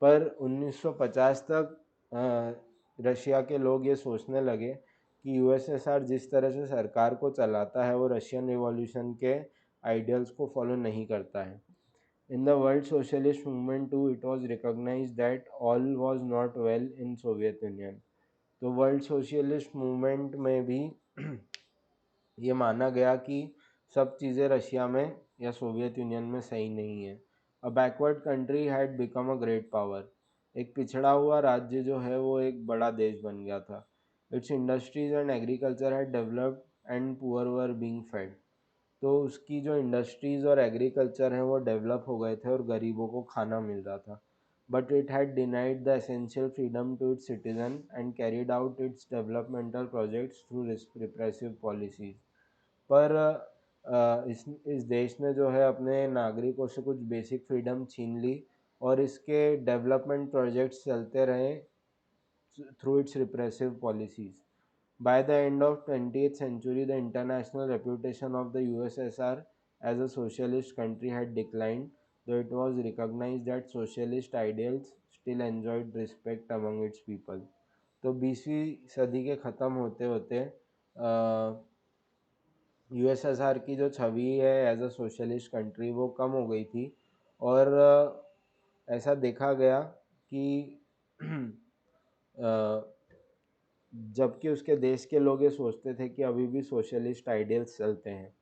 पर 1950 तक रशिया के लोग ये सोचने लगे कि यूएसएसआर जिस तरह से सरकार को चलाता है वो रशियन रिवॉल्यूशन के आइडियल्स को फॉलो नहीं करता है। In the world socialist movement too it was recognised that all was not well in Soviet Union. तो वर्ल्ड सोशलिस्ट मूवमेंट में भी ये माना गया कि सब चीज़ें रशिया में या सोवियत यूनियन में सही नहीं है। A backward country had become a great power. एक पिछड़ा हुआ राज्य जो है वो एक बड़ा देश बन गया था। It's industries and agriculture had developed and poor were being fade. तो उसकी जो इंडस्ट्रीज़ और एग्रीकल्चर हैं वो डेवलप हो गए थे और गरीबों को खाना मिल रहा था। But it had denied the essential freedom to its citizen and carried out its developmental projects through repressive policies. पर इस देश ने जो है अपने नागरिकों से कुछ बेसिक फ्रीडम छीन ली, और इसके डेवलपमेंट प्रोजेक्ट्स चलते रहे through its repressive policies। By the end of 20th century, the international reputation of the USSR as a socialist country had declined, though it was recognized that socialist ideals still enjoyed respect among its people। तो 20वीं सदी के ख़त्म होते होते USSR की जो छवि है एज अ सोशलिस्ट कंट्री वो कम हो गई थी, और ऐसा देखा गया कि जबकि उसके देश के लोग ये सोचते थे कि अभी भी सोशलिस्ट आइडियल्स चलते हैं।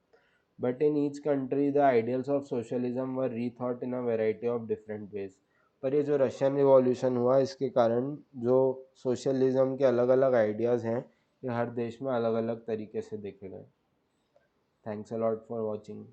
But in each country the ideals of socialism were rethought in a variety of different ways. पर ये जो रशियन रिवॉल्यूशन हुआ, इसके कारण जो सोशलिज्म के अलग अलग आइडियाज़ हैं, ये हर देश में अलग अलग तरीके से देखे गए। Thanks a lot for watching.